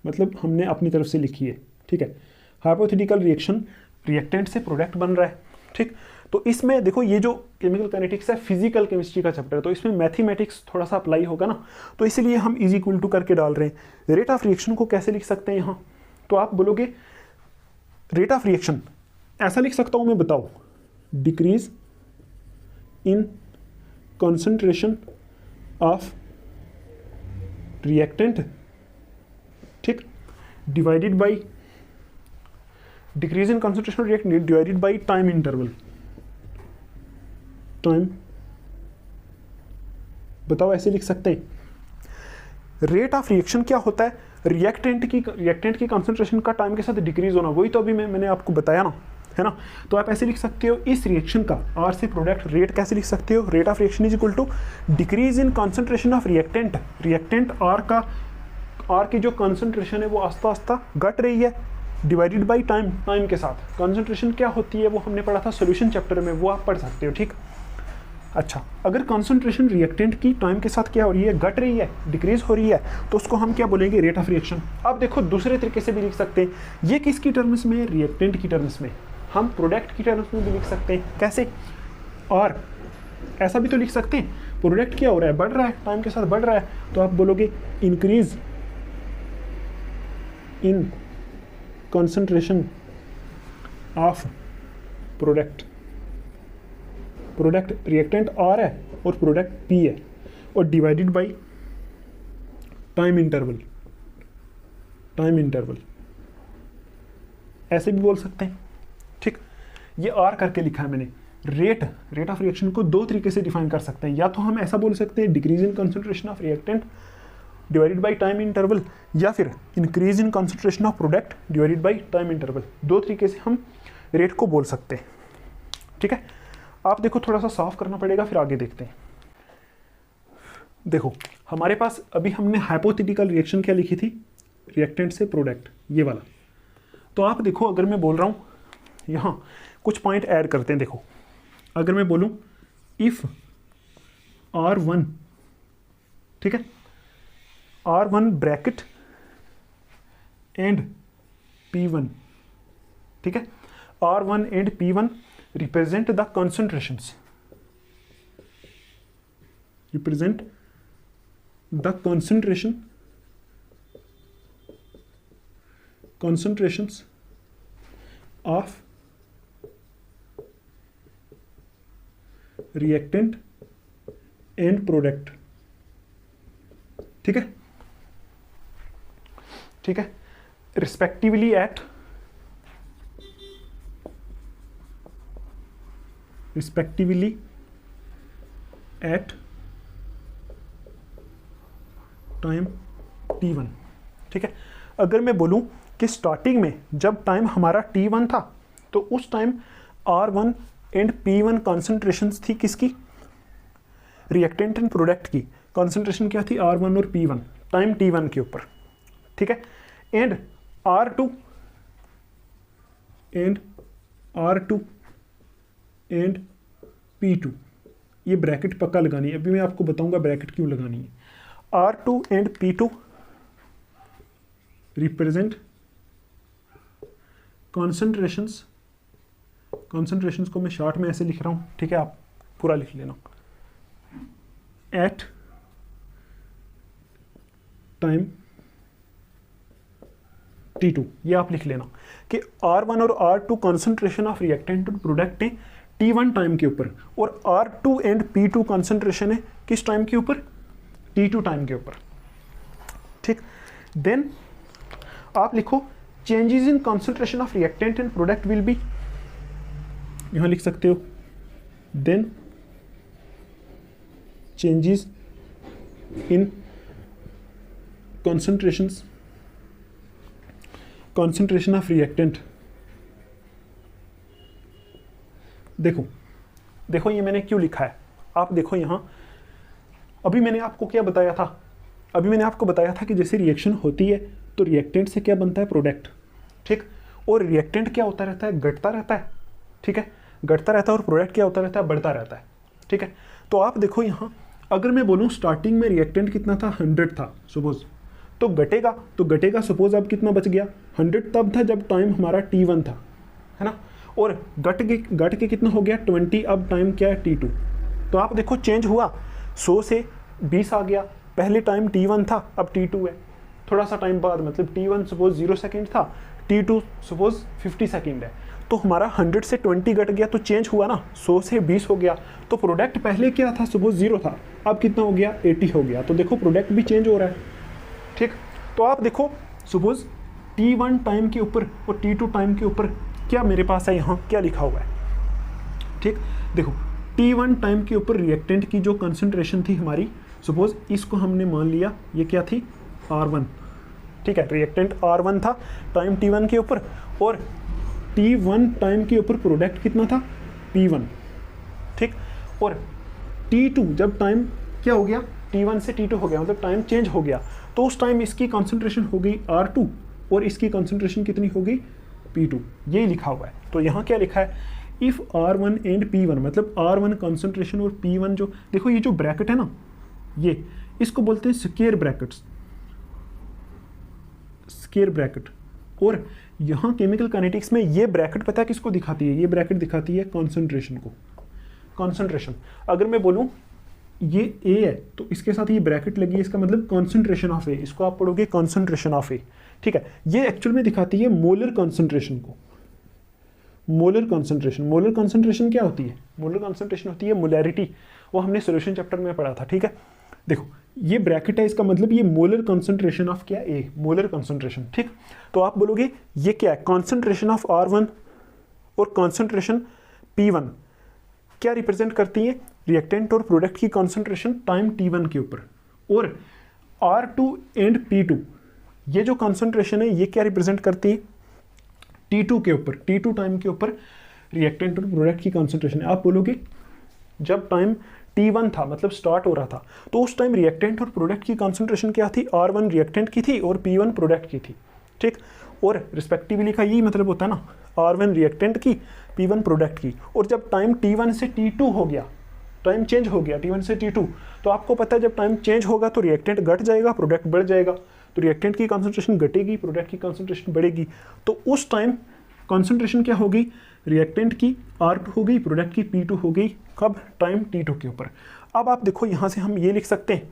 मतलब हमने अपनी तरफ से लिखी है। ठीक है, हाइपोथेटिकल रिएक्शन, रिएक्टेंट से प्रोडक्ट बन रहा है। ठीक, तो इसमें देखो ये जो केमिकल काइनेटिक्स है फिजिकल केमिस्ट्री का चैप्टर है, तो इसमें मैथमेटिक्स थोड़ा सा अप्लाई होगा ना, तो इसीलिए हम इज इक्वल टू करके डाल रहे हैं। रेट ऑफ रिएक्शन को कैसे लिख सकते हैं यहाँ, तो आप बोलोगे रेट ऑफ रिएक्शन ऐसा लिख सकता हूँ मैं, बताओ, decrease in concentration of reactant, ठीक, divided by decrease in concentration of reactant divided by time interval. Time, बताओ ऐसे लिख सकते हैं। रेट ऑफ रिएक्शन क्या होता है, रिएक्टेंट की कंसंट्रेशन का टाइम के साथ डिक्रीज होना, वही तो अभी मैंने आपको बताया ना, है ना। तो आप ऐसे लिख सकते हो इस रिएक्शन का R से प्रोडक्ट रेट कैसे लिख सकते हो, rate of reaction is equal to decrease in concentration of reactant, reactant R की जो कंसंट्रेशन है वो आस्ता आस्ता घट रही है, डिवाइडेड बाय टाइम के साथ। कंसंट्रेशन क्या होती है वो हमने पढ़ा था सॉल्यूशन चैप्टर में, वो आप पढ़ सकते हो। ठीक, अच्छा, अगर कंसंट्रेशन रिएक्टेंट की टाइम के साथ क्या हो रही है, घट रही है, डिक्रीज हो रही है, तो उसको हम क्या बोलेंगे, रेट ऑफ रिएक्शन। अब देखो दूसरे तरीके से भी लिख सकते हैं, ये किसकी टर्म्स में, रिएक्टेंट की टर्म्स में, हम प्रोडक्ट की टर्म्स में भी लिख सकते हैं। कैसे, और ऐसा भी तो लिख सकते हैं, प्रोडक्ट क्या हो रहा है, बढ़ रहा है, टाइम के साथ बढ़ रहा है, तो आप बोलोगे increase in concentration of product, product reactant R है और प्रोडक्ट P है, और divided by time interval, time interval ऐसे भी बोल सकते हैं। ठीक, ये R करके लिखा है मैंने। रेट ऑफ रिएक्शन को दो तरीके से डिफाइन कर सकते हैं, या तो हम ऐसा बोल सकते हैं decrease in concentration of reactant divided by time interval, या फिर increase in concentration of product divided by time interval. दो तरीके से हम रेट को बोल सकते हैं। ठीक है, आप देखो थोड़ा सा साफ करना पड़ेगा, फिर आगे देखते हैं। देखो हमारे पास अभी हमने हाइपोथेटिकल रिएक्शन क्या लिखी थी, रिएक्टेंट से प्रोडक्ट, ये वाला। तो आप देखो अगर मैं बोल रहा हूँ यहाँ कुछ पॉइंट ऐड करते हैं। देखो अगर मैं बोलूँ इफ R1, ठीक है, R1 ब्रैकेट एंड P1, ठीक है, R1 and P1 represent the concentrations, represent the concentrations of reactant and product, ठीक है, ठीक है, रिस्पेक्टिवली एट टाइम t1, ठीक है। अगर मैं बोलूं कि स्टार्टिंग में जब टाइम हमारा t1 था तो उस time R1 and P1 concentrations थी किसकी, रिएक्टेंट एंड प्रोडक्ट की कॉन्सेंट्रेशन क्या थी, R1 और P1 टाइम t1 के ऊपर, ठीक है। एंड R2 एंड P2, ये ब्रैकेट पक्का लगानी है, अभी मैं आपको बताऊंगा ब्रैकेट क्यों लगानी है। R2 and P2 represent concentrations को मैं शॉर्ट में ऐसे लिख रहा हूँ, ठीक है, आप पूरा लिख लेना, एट टाइम T2, ये आप लिख लेना कि R1 और R2 कॉन्सेंट्रेशन ऑफ रिएक्टेंट और प्रोडक्ट है T1 टाइम के ऊपर, और R2 एंड P2 कॉन्सेंट्रेशन है किस टाइम के ऊपर, T2 टाइम के ऊपर, ठीक। देन आप लिखो changes in concentration of reactant and product will be, यहां लिख सकते हो, then changes in concentration of reactant. देखो ये मैंने क्यों लिखा है, आप देखो यहां, अभी मैंने आपको क्या बताया था, अभी मैंने आपको बताया था कि जैसे रिएक्शन होती है तो रिएक्टेंट से क्या बनता है, प्रोडक्ट, ठीक, और रिएक्टेंट क्या होता रहता है, घटता रहता है, ठीक है, घटता रहता है, और प्रोडक्ट क्या होता रहता है, बढ़ता रहता है, ठीक है। तो आप देखो यहाँ अगर मैं बोलूँ स्टार्टिंग में रिएक्टेंट कितना था, 100 था सपोज, तो घटेगा सपोज अब कितना बच गया, 100 तब था जब टाइम हमारा T1 था, है ना, और घट के कितना हो गया 20, अब टाइम क्या है T2। तो आप देखो चेंज हुआ, 100 से 20 आ गया, पहले टाइम T1 था अब T2 है, थोड़ा सा टाइम बाद, मतलब T1 सपोज 0 सेकेंड था, T2 सपोज 50 सेकेंड है, तो हमारा 100 से 20 घट गया, तो चेंज हुआ ना, 100 से 20 हो गया, तो प्रोडक्ट पहले क्या था, सपोज 0 था, अब कितना हो गया 80 हो गया, तो देखो प्रोडक्ट भी चेंज हो रहा है, ठीक। तो आप देखो सपोज T1 टाइम के ऊपर और T2 टाइम के ऊपर क्या मेरे पास है, यहाँ क्या लिखा हुआ है, ठीक। देखो T1 टाइम के ऊपर रिएक्टेंट की जो कंसंट्रेशन थी हमारी, सपोज इसको हमने मान लिया ये क्या थी, R1, ठीक है, रिएक्टेंट R1 था टाइम T1 के ऊपर, और T1 टाइम के ऊपर प्रोडक्ट कितना था, P1, ठीक। और T2 जब टाइम क्या हो गया, T1 से T2 हो गया, मतलब टाइम चेंज हो गया, तो उस टाइम इसकी कॉन्सेंट्रेशन हो गई R2 और इसकी कॉन्सेंट्रेशन कितनी हो गई, P2, ये लिखा हुआ है। तो यहाँ क्या लिखा है, इफ R1 एंड P1, मतलब R1 कॉन्सेंट्रेशन और P1 जो, देखो ये जो ब्रैकेट है ना, ये इसको बोलते हैं स्क्वायर ब्रैकेट्स, स्क्वायर ब्रैकेट। और यहाँ केमिकल काइनेटिक्स में ये ब्रैकेट पता है किसको दिखाती है, ये ब्रैकेट दिखाती है कॉन्सेंट्रेशन को, कॉन्सेंट्रेशन। अगर मैं बोलूँ ये A है तो इसके साथ ये ब्रैकेट लगी है, इसका मतलब कॉन्सेंट्रेशन ऑफ A, इसको आप पढ़ोगे कॉन्सेंट्रेशन ऑफ A, ठीक है। ये एक्चुअल में दिखाती है मोलर कॉन्सेंट्रेशन को, मोलर कॉन्सेंट्रेशन। मोलर कॉन्सेंट्रेशन क्या होती है, मोलर कॉन्सेंट्रेशन होती है मोलैरिटी, वो हमने सॉल्यूशन चैप्टर में पढ़ा था, ठीक है। देखो ये ब्रैकेट है, इसका मतलब ये मोलर कॉन्सेंट्रेशन ऑफ क्या, A, मोलर कॉन्सेंट्रेशन, ठीक। तो आप बोलोगे ये क्या है, कॉन्सेंट्रेशन ऑफ R1 और कॉन्सेंट्रेशन P1 क्या रिप्रेजेंट करती है, रिएक्टेंट और प्रोडक्ट की कॉन्सेंट्रेशन टाइम T1 के ऊपर, और R2 एंड P2 ये जो कॉन्सेंट्रेशन है ये क्या रिप्रेजेंट करती है, T2 के ऊपर, T2 टाइम के ऊपर रिएक्टेंट और प्रोडक्ट की कॉन्सेंट्रेशन। आप बोलोगे जब टाइम T1 था, मतलब स्टार्ट हो रहा था, तो उस टाइम रिएक्टेंट और प्रोडक्ट की कॉन्सेंट्रेशन क्या थी? R1 रिएक्टेंट की थी और P1 प्रोडक्ट की थी, ठीक। और रिस्पेक्टिवली का यही मतलब होता है ना, R1 रिएक्टेंट की, P1 प्रोडक्ट की। और जब टाइम T1 से T2 हो गया, टाइम चेंज हो गया T1 से T2, तो आपको पता है जब टाइम चेंज होगा तो रिएक्टेंट घट जाएगा, प्रोडक्ट बढ़ जाएगा। तो रिएक्टेंट की कॉन्सेंट्रेशन घटेगी, प्रोडक्ट की कॉन्सेंट्रेशन बढ़ेगी। तो उस टाइम कॉन्सेंट्रेशन क्या होगी? रिएक्टेंट की R2 हो गई, प्रोडक्ट की P2 हो गई। कब? टाइम T2 के ऊपर। अब आप देखो यहाँ से हम ये लिख सकते हैं,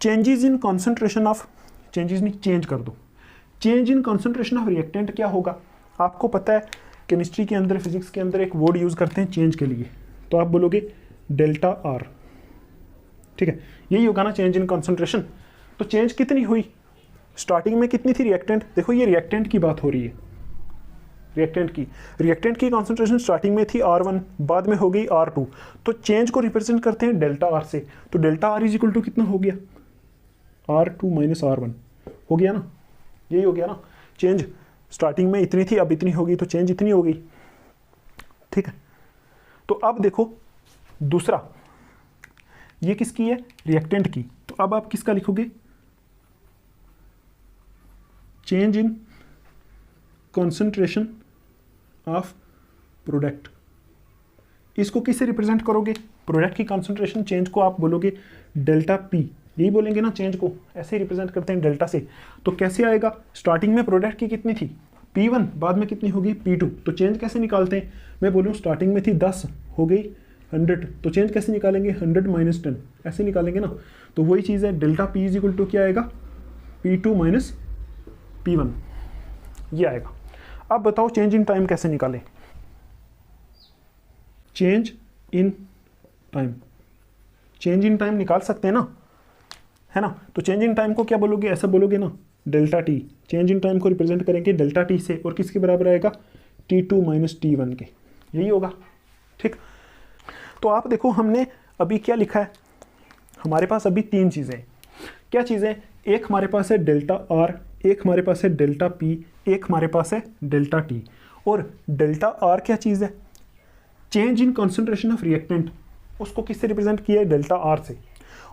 changes in concentration of, changes नहीं, चेंज कर दो, change in concentration of reactant क्या होगा? आपको पता है केमिस्ट्री के अंदर, फिजिक्स के अंदर एक वर्ड यूज़ करते हैं चेंज के लिए, तो आप बोलोगे डेल्टा R, ठीक है, यही होगा ना चेंज इन कॉन्सेंट्रेशन। तो चेंज कितनी हुई? स्टार्टिंग में कितनी थी रिएक्टेंट? देखो ये रिएक्टेंट की बात हो रही है, रिएक्टेंट की कॉन्सेंट्रेशन स्टार्टिंग में थी R1, बाद में हो गई R2। तो चेंज को रिप्रेजेंट करते हैं डेल्टा R से, तो delta R is equal to कितना हो गया? R2 माइनस R1 हो गया ना, यही हो गया ना। चेंज स्टार्टिंग में इतनी थी, अब इतनी होगी, तो चेंज इतनी हो गई, ठीक है। तो अब देखो दूसरा, ये किसकी है? रिएक्टेंट की। तो अब आप किसका लिखोगे? Change in concentration of product. इसको किससे रिप्रेजेंट करोगे? प्रोडक्ट की कॉन्सेंट्रेशन चेंज को आप बोलोगे डेल्टा P, यही बोलेंगे ना, चेंज को ऐसे ही रिप्रेजेंट करते हैं डेल्टा से। तो कैसे आएगा? स्टार्टिंग में प्रोडक्ट की कितनी थी? P1, बाद में कितनी होगी? P2। तो चेंज कैसे निकालते हैं? मैं बोलूँ स्टार्टिंग में थी 10, हो गई 100, तो चेंज कैसे निकालेंगे? 100 माइनस 10, ऐसे निकालेंगे ना। तो वही चीज़ है, delta P is equal to क्या आएगा? P2 माइनस P1, ये आएगा। अब बताओ चेंज इन टाइम कैसे निकालें? Change in time, change in time निकाल सकते हैं ना, है ना। तो चेंज इन टाइम को क्या बोलोगे? ऐसा बोलोगे ना, delta T। Change in time को रिप्रेजेंट करेंगे डेल्टा T से, और किसके बराबर आएगा? T2 माइनस T1 के, यही होगा, ठीक। तो आप देखो हमने अभी क्या लिखा है, हमारे पास अभी तीन चीज़ें। क्या चीज़ें? एक हमारे पास है डेल्टा R, एक हमारे पास है डेल्टा P, एक हमारे पास है डेल्टा T। और डेल्टा R क्या चीज़ है? Change in concentration of reactant, उसको किससे रिप्रेजेंट किया है? डेल्टा R से।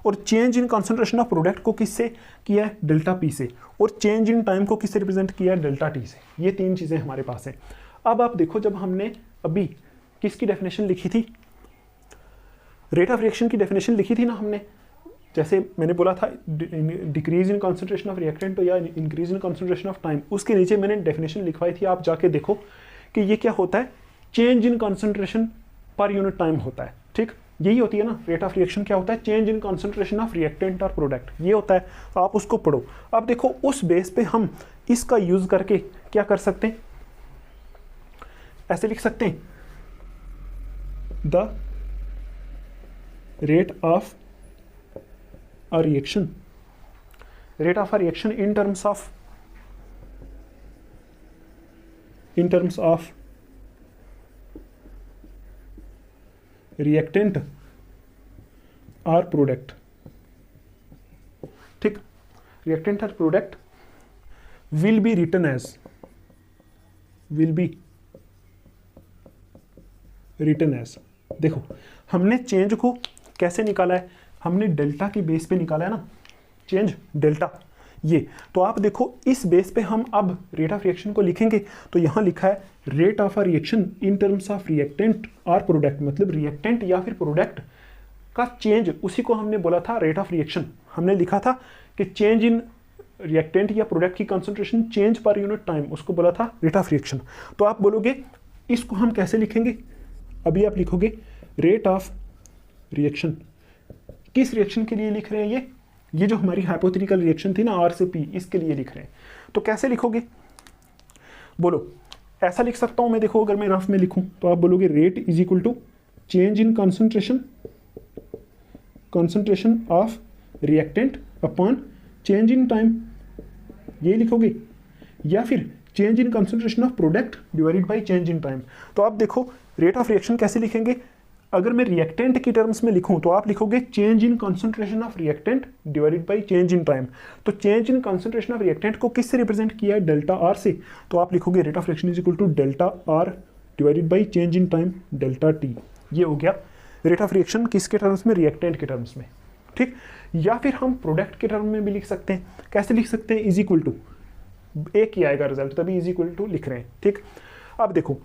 और change in concentration of product को किससे किया है? डेल्टा P से। और चेंज इन टाइम को किससे रिप्रेजेंट किया है? डेल्टा T से। ये तीन चीज़ें हमारे पास है। अब आप देखो, जब हमने अभी किसकी डेफिनेशन लिखी थी? रेट ऑफ रिएक्शन की डेफिनेशन लिखी थी ना हमने, जैसे मैंने बोला था decrease in concentration of reactant या increase in concentration of time, उसके नीचे मैंने डेफिनेशन लिखवाई थी। आप जाके देखो कि ये क्या होता है, चेंज इन कॉन्सेंट्रेशन पर यूनिट टाइम होता है, ठीक। यही होती है ना रेट ऑफ रिएक्शन, क्या होता है? Change in concentration of reactant और प्रोडक्ट, ये होता है। आप उसको पढ़ो। अब देखो उस बेस पे हम इसका यूज करके क्या कर सकते हैं, ऐसे लिख सकते हैं, the rate of a reaction, rate of a reaction in terms of reactant or product, ठीक। reactant or product will be written as देखो हमने चेंज को कैसे निकाला है? हमने डेल्टा के बेस पे निकाला है ना, चेंज डेल्टा, ये। तो आप देखो इस बेस पे हम अब रेट ऑफ रिएक्शन को लिखेंगे। तो यहाँ लिखा है rate of a reaction in terms of reactant और प्रोडक्ट, मतलब रिएक्टेंट या फिर प्रोडक्ट का चेंज, उसी को हमने बोला था रेट ऑफ रिएक्शन। हमने लिखा था कि चेंज इन रिएक्टेंट या प्रोडक्ट की कॉन्सेंट्रेशन चेंज पर यूनिट टाइम, उसको बोला था रेट ऑफ रिएक्शन। तो आप बोलोगे इसको हम कैसे लिखेंगे? अभी आप लिखोगे रेट ऑफ रिएक्शन, किस रिएक्शन के लिए लिख रहे हैं? ये जो हमारी हाइपोथेटिकल रिएक्शन थी ना R से P, इसके लिए लिख रहे हैं। तो कैसे लिखोगे? बोलो। ऐसा लिख सकता हूं मैं, देखो अगर मैं रफ में लिखूं तो आप बोलोगे rate is equal to change in concentration of reactant upon change in time, ये लिखोगे। या फिर change in concentration of product divided by change in time. तो आप देखो रेट ऑफ रिएक्शन कैसे लिखेंगे? अगर मैं रिएक्टेंट की टर्म्स में लिखूं तो आप लिखोगे change in concentration of reactant divided by change in time. तो change in concentration of reactant को किससे रिप्रेजेंट किया है? डेल्टा R से। तो आप लिखोगे rate of reaction is equal to delta R divided by change in time delta T. ये हो गया रेट ऑफ रिएक्शन किसके टर्म्स में, रिएक्टेंट के टर्म्स में, ठीक। या फिर हम प्रोडक्ट के टर्म में भी लिख सकते हैं। कैसे लिख सकते हैं, इज इक्वल टू, एक ही आएगा रिजल्ट, तभी इज इक्वल टू लिख रहे हैं, ठीक। अब देखो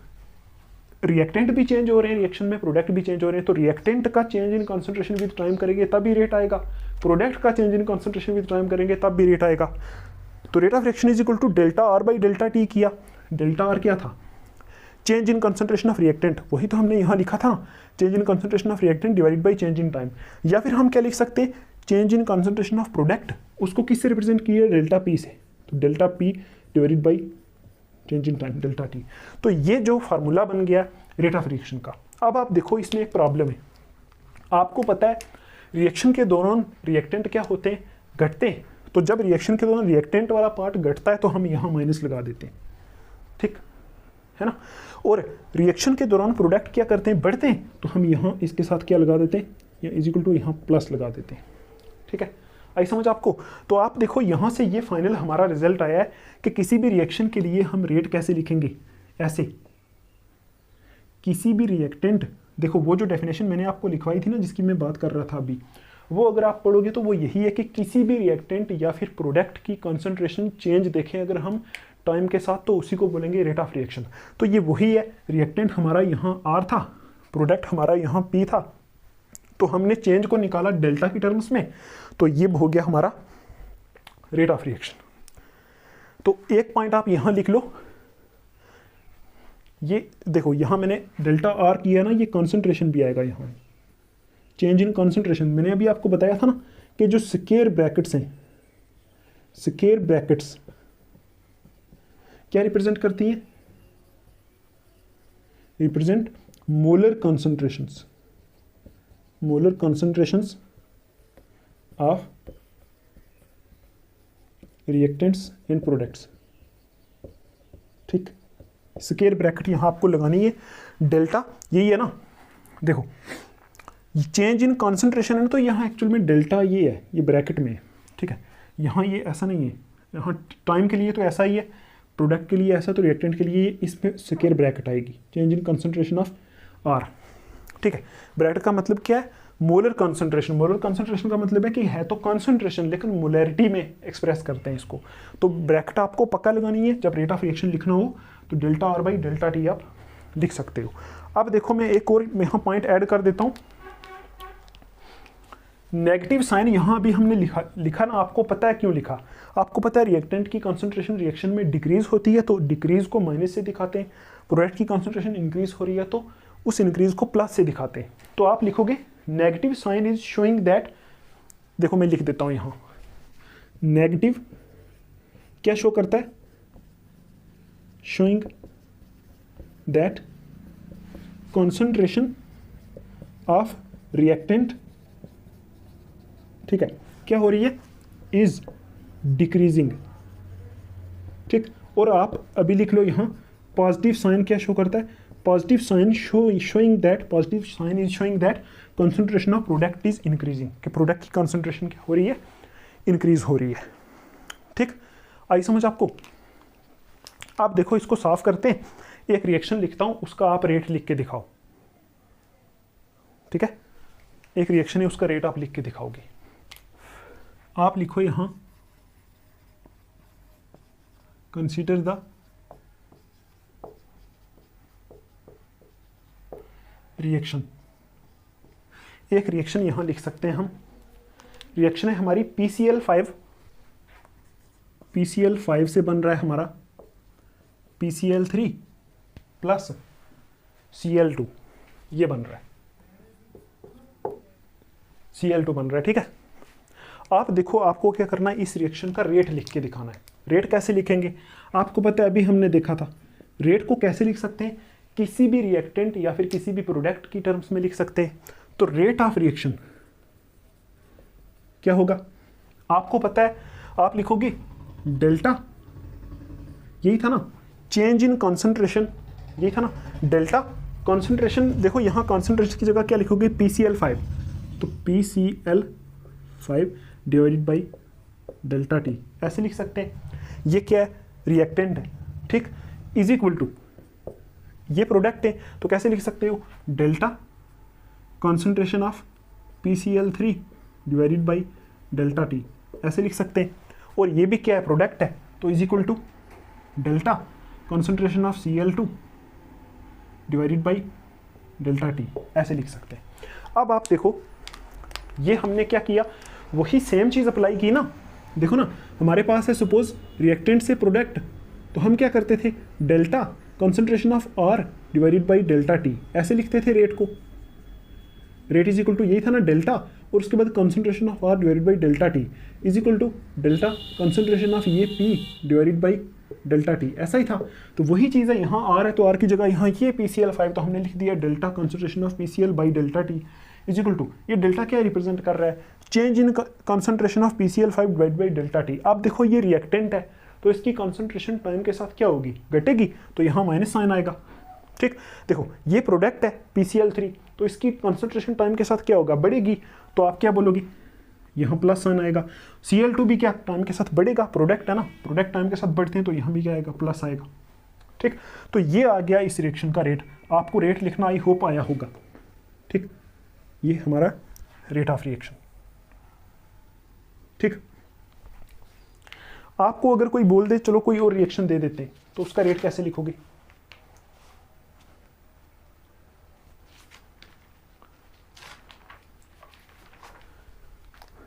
रिएक्टेंट भी चेंज हो रहे हैं रिएक्शन में, प्रोडक्ट भी चेंज हो रहे हैं, तो रिएक्टेंट का change in concentration with time करेंगे तभी रेट आएगा, प्रोडक्ट का change in concentration with time करेंगे तब भी रेट आएगा। तो rate of reaction is equal to delta R by delta T किया। डेल्टा आर क्या था, change in concentration of reactant, वही तो हमने यहाँ लिखा था, change in concentration of reactant divided by change in time. या फिर हम क्या लिख सकते हैं, change in concentration of product, उसको किससे रिप्रेजेंट किया, डेल्टा पी से, तो delta P divided by change in time delta T. तो ये जो फार्मूला बन गया रेट ऑफ रिएक्शन का। अब आप देखो इसमें एक प्रॉब्लम है, आपको पता है रिएक्शन के दौरान रिएक्टेंट क्या होते हैं, घटते हैं। तो जब रिएक्शन के दौरान रिएक्टेंट वाला पार्ट घटता है तो हम यहाँ माइनस लगा देते हैं, ठीक है ना। और रिएक्शन के दौरान प्रोडक्ट क्या करते हैं, बढ़ते हैं, तो हम यहाँ इसके साथ क्या लगा देते हैं, या इज इक्वल टू यहाँ प्लस लगा देते हैं, ठीक है। आई समझ आपको। तो आप देखो यहाँ से ये फाइनल हमारा रिजल्ट आया है कि किसी भी रिएक्शन के लिए हम रेट कैसे लिखेंगे, ऐसे, किसी भी रिएक्टेंट, देखो वो जो डेफिनेशन मैंने आपको लिखवाई थी ना जिसकी मैं बात कर रहा था अभी, वो अगर आप पढ़ोगे तो वो यही है कि किसी भी रिएक्टेंट या फिर प्रोडक्ट की कॉन्सेंट्रेशन चेंज देखें अगर हम टाइम के साथ, तो उसी को बोलेंगे रेट ऑफ रिएक्शन। तो ये वही है, रिएक्टेंट हमारा यहाँ आर था, प्रोडक्ट हमारा यहाँ पी था, तो हमने चेंज को निकाला डेल्टा की टर्म्स में, तो ये हो गया हमारा रेट ऑफ रिएक्शन। तो एक पॉइंट आप यहाँ लिख लो, ये देखो यहाँ मैंने डेल्टा आर किया ना, ये कॉन्सेंट्रेशन भी आएगा यहाँ, चेंज इन कॉन्सेंट्रेशन। मैंने अभी आपको बताया था ना कि जो स्क्वायर ब्रैकेट्स हैं, स्क्वायर ब्रैकेट्स क्या रिप्रेजेंट करती हैं, represent molar concentrations, molar concentrations of reactants and products, ठीक। स्क्वायर ब्रैकेट यहाँ आपको लगानी है, डेल्टा यही है ना, देखो चेंज इन कॉन्सेंट्रेशन है तो यहाँ एक्चुअल में डेल्टा ये है, ये ब्रैकेट में है, ठीक है। यहाँ ये ऐसा नहीं है, यहाँ टाइम के लिए तो ऐसा ही है, प्रोडक्ट के लिए ऐसा, तो रिएक्टेंट के लिए इसमें स्क्वायर ब्रैकेट आएगी, change in concentration of R, ठीक है। ब्रैकेट का मतलब क्या है, मोलर कॉन्सेंट्रेशन। मोलर कॉन्सेंट्रेशन का मतलब है कि है तो कॉन्सेंट्रेशन लेकिन मोलैरिटी में एक्सप्रेस करते हैं इसको। तो ब्रैकेट आपको पक्का लगानी है, जब रेट ऑफ रिएक्शन लिखना हो तो delta R by delta T आप लिख सकते हो। अब देखो मैं एक और यहाँ पॉइंट ऐड कर देता हूँ, नेगेटिव साइन यहाँ अभी हमने लिखा ना, आपको पता है क्यों लिखा, आपको पता है रिएक्टेंट की कॉन्सेंट्रेशन रिएक्शन में डिक्रीज होती है तो डिक्रीज को माइनस से दिखाते हैं, प्रोडक्ट की कॉन्सेंट्रेशन इंक्रीज हो रही है तो उस इंक्रीज को प्लस से दिखाते हैं। तो आप लिखोगे negative sign is showing that, देखो मैं लिख देता हूँ यहाँ, नेगेटिव क्या शो करता है, showing that concentration of reactant, ठीक है, क्या हो रही है, इज डिक्रीजिंग, ठीक। और आप अभी लिख लो यहाँ पॉजिटिव साइन क्या शो करता है, positive sign showing that, positive sign is showing that concentration of product is increasing, कि प्रोडक्ट की कंसंट्रेशन क्या हो रही है, इंक्रीज हो रही है, ठीक। आई समझ आपको। आप देखो इसको साफ करते हैं, एक रिएक्शन लिखता हूं उसका आप रेट लिख के दिखाओ, ठीक है। एक रिएक्शन है उसका रेट आप लिख के दिखाओगे। आप लिखो यहां कंसीडर द रिएक्शन, एक रिएक्शन यहां लिख सकते हैं हम, रिएक्शन है हमारी PCl5, PCl5 से बन रहा है हमारा PCl3 प्लस Cl2, ये बन रहा है Cl2 बन रहा है, ठीक है। आप देखो आपको क्या करना है, इस रिएक्शन का रेट लिख के दिखाना है। रेट कैसे लिखेंगे, आपको पता है अभी हमने देखा था, रेट को कैसे लिख सकते हैं, किसी भी रिएक्टेंट या फिर किसी भी प्रोडक्ट की टर्म्स में लिख सकते हैं। तो रेट ऑफ रिएक्शन क्या होगा, आपको पता है, आप लिखोगे डेल्टा, यही था ना, चेंज इन कॉन्सेंट्रेशन, यही था ना, डेल्टा कॉन्सेंट्रेशन। देखो यहां कॉन्सेंट्रेशन की जगह क्या लिखोगे, PCl5, तो PCl5 divided by delta T, ऐसे लिख सकते हैं। ये क्या है, रिएक्टेंट है, ठीक, इज इक्वल टू ये प्रोडक्ट है तो कैसे लिख सकते हो, delta concentration of PCl3 divided by delta T, ऐसे लिख सकते हैं। और ये भी क्या है, प्रोडक्ट है, तो is equal to delta concentration of Cl2 divided by delta T, ऐसे लिख सकते हैं। अब आप देखो ये हमने क्या किया, वही सेम चीज़ अप्लाई की ना। देखो ना, हमारे पास है सपोज रिएक्टेंट से प्रोडक्ट, तो हम क्या करते थे, delta concentration of R divided by delta T, ऐसे लिखते थे रेट को। रेट इज इक्वल टू यही था ना, डेल्टा और उसके बाद concentration of R divided by delta T is equal to delta concentration of ये P divided by delta T, ऐसा ही था। तो वही चीज़ है, यहाँ R है तो R की जगह यहाँ ये PCl5, तो हमने लिख दिया delta concentration of PCl by delta T is equal to, ये डेल्टा क्या रिप्रेजेंट कर रहा है, change in concentration of PCl5 divide by delta T. आप देखो ये रिएक्टेंट है तो इसकी कॉन्सेंट्रेशन टाइम के साथ क्या होगी, घटेगी, तो यहाँ माइनस साइन आएगा। ठीक, देखो ये प्रोडक्ट है PCl3, तो इसकी कॉन्सेंट्रेशन टाइम के साथ क्या होगा, बढ़ेगी, तो आप क्या बोलोगे, यहाँ प्लस साइन आएगा। Cl2 भी क्या टाइम के साथ बढ़ेगा, प्रोडक्ट है ना, प्रोडक्ट टाइम के साथ बढ़ते हैं, तो यहाँ भी क्या आएगा, प्लस आएगा। ठीक, तो ये आ गया इस रिएक्शन का रेट। आपको रेट लिखना आई होप आया होगा। ठीक, ये हमारा रेट ऑफ रिएक्शन। ठीक, आपको अगर कोई बोल दे चलो कोई और रिएक्शन दे देते हैं, तो उसका रेट कैसे लिखोगे,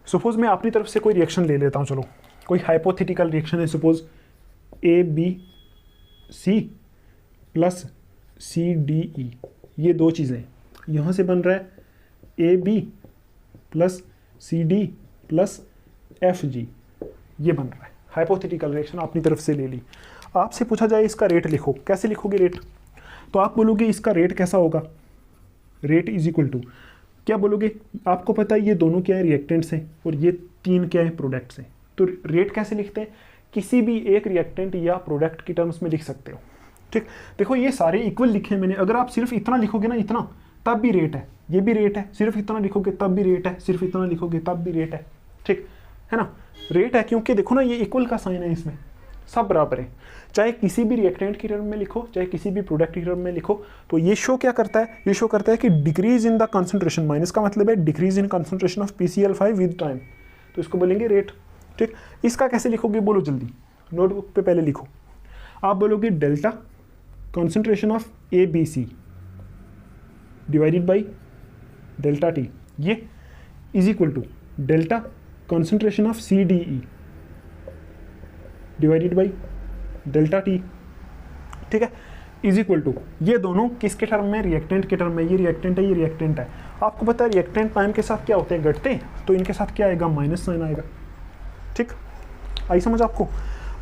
सपोज मैं अपनी तरफ से कोई रिएक्शन ले लेता हूं, चलो कोई हाइपोथेटिकल रिएक्शन है, सपोज ABC प्लस CDE, ये दो चीज़ें, यहाँ से बन रहा है AB plus CD plus FG, ये बन रहा है हाइपोथेटिकल रिएक्शन अपनी तरफ से ले ली। आपसे पूछा जाए इसका रेट लिखो, कैसे लिखोगे रेट, तो आप बोलोगे इसका रेट कैसा होगा, रेट इज इक्वल टू क्या बोलोगे, आपको पता है ये दोनों क्या है, रिएक्टेंट्स हैं, और ये तीन क्या है, प्रोडक्ट्स हैं। तो रेट कैसे लिखते हैं, किसी भी एक रिएक्टेंट या प्रोडक्ट की टर्म्स में लिख सकते हो। ठीक, देखो ये सारे इक्वल लिखे हैं मैंने, अगर आप सिर्फ इतना लिखोगे ना, इतना, तब भी रेट है, ये भी रेट है, सिर्फ इतना लिखोगे तब भी रेट है, सिर्फ इतना लिखोगे तब भी रेट है। ठीक है ना, रेट है क्योंकि देखो ना ये इक्वल का साइन है, इसमें सब बराबर है, चाहे किसी भी रिएक्टेंट की टर्म में लिखो, चाहे किसी भी प्रोडक्ट की टर्म में लिखो। तो ये शो क्या करता है, ये शो करता है कि decrease in the concentration, minus का मतलब है decrease in concentration of PCl5 with time, तो इसको बोलेंगे रेट। ठीक, इसका कैसे लिखोगे, बोलो जल्दी, नोटबुक पे पहले लिखो। आप बोलोगे delta concentration of ABC divided by delta T, ये is equal to delta concentration of CDE divided by delta T. ठीक है, इज इक्वल टू, ये दोनों किसके टर्म में, रिएक्टेंट के टर्म में, ये रिएक्टेंट है, ये रिएक्टेंट है। आपको पता है रिएक्टेंट टाइम के साथ क्या होते हैं, घटते हैं, तो इनके साथ क्या आएगा, माइनस साइन आएगा। ठीक, आई समझ आपको।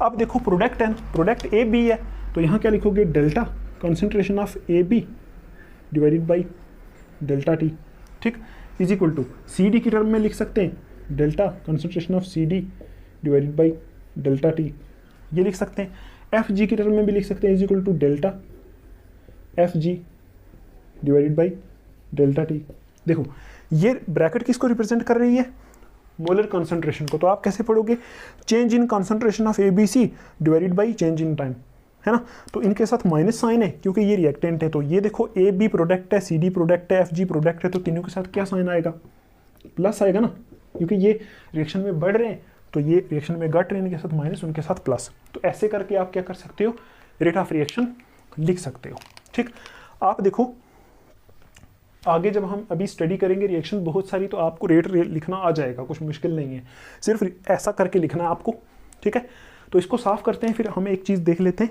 अब देखो प्रोडक्ट है, प्रोडक्ट AB है, तो यहाँ क्या लिखोगे, delta concentration of AB divided by delta T. ठीक, इज इक्वल टू CD की टर्म में लिख सकते हैं, delta concentration of CD divided by delta T, ये लिख सकते हैं। FG की टर्म में भी लिख सकते हैं, is equal to delta FG divided by delta T. देखो ये ब्रैकेट किसको रिप्रेजेंट कर रही है, मोलर कॉन्सेंट्रेशन को। तो आप कैसे पढ़ोगे, change in concentration of ABC divided by change in time, है ना। तो इनके साथ माइनस साइन है क्योंकि ये रिएक्टेंट है। तो ये देखो AB प्रोडक्ट है, CD प्रोडक्ट है, FG प्रोडक्ट है, तो तीनों के साथ क्या साइन आएगा, प्लस आएगा ना, क्योंकि ये रिएक्शन में बढ़ रहे हैं, तो ये रिएक्शन में घट रहे हैं, इनके साथ माइनस, उनके साथ प्लस। तो ऐसे करके आप क्या कर सकते हो, रेट ऑफ रिएक्शन लिख सकते हो। ठीक, आप देखो आगे जब हम अभी स्टडी करेंगे रिएक्शन बहुत सारी, तो आपको रेट लिखना आ जाएगा, कुछ मुश्किल नहीं है, सिर्फ ऐसा करके लिखना है आपको। ठीक है, तो इसको साफ करते हैं, फिर हम एक चीज़ देख लेते हैं।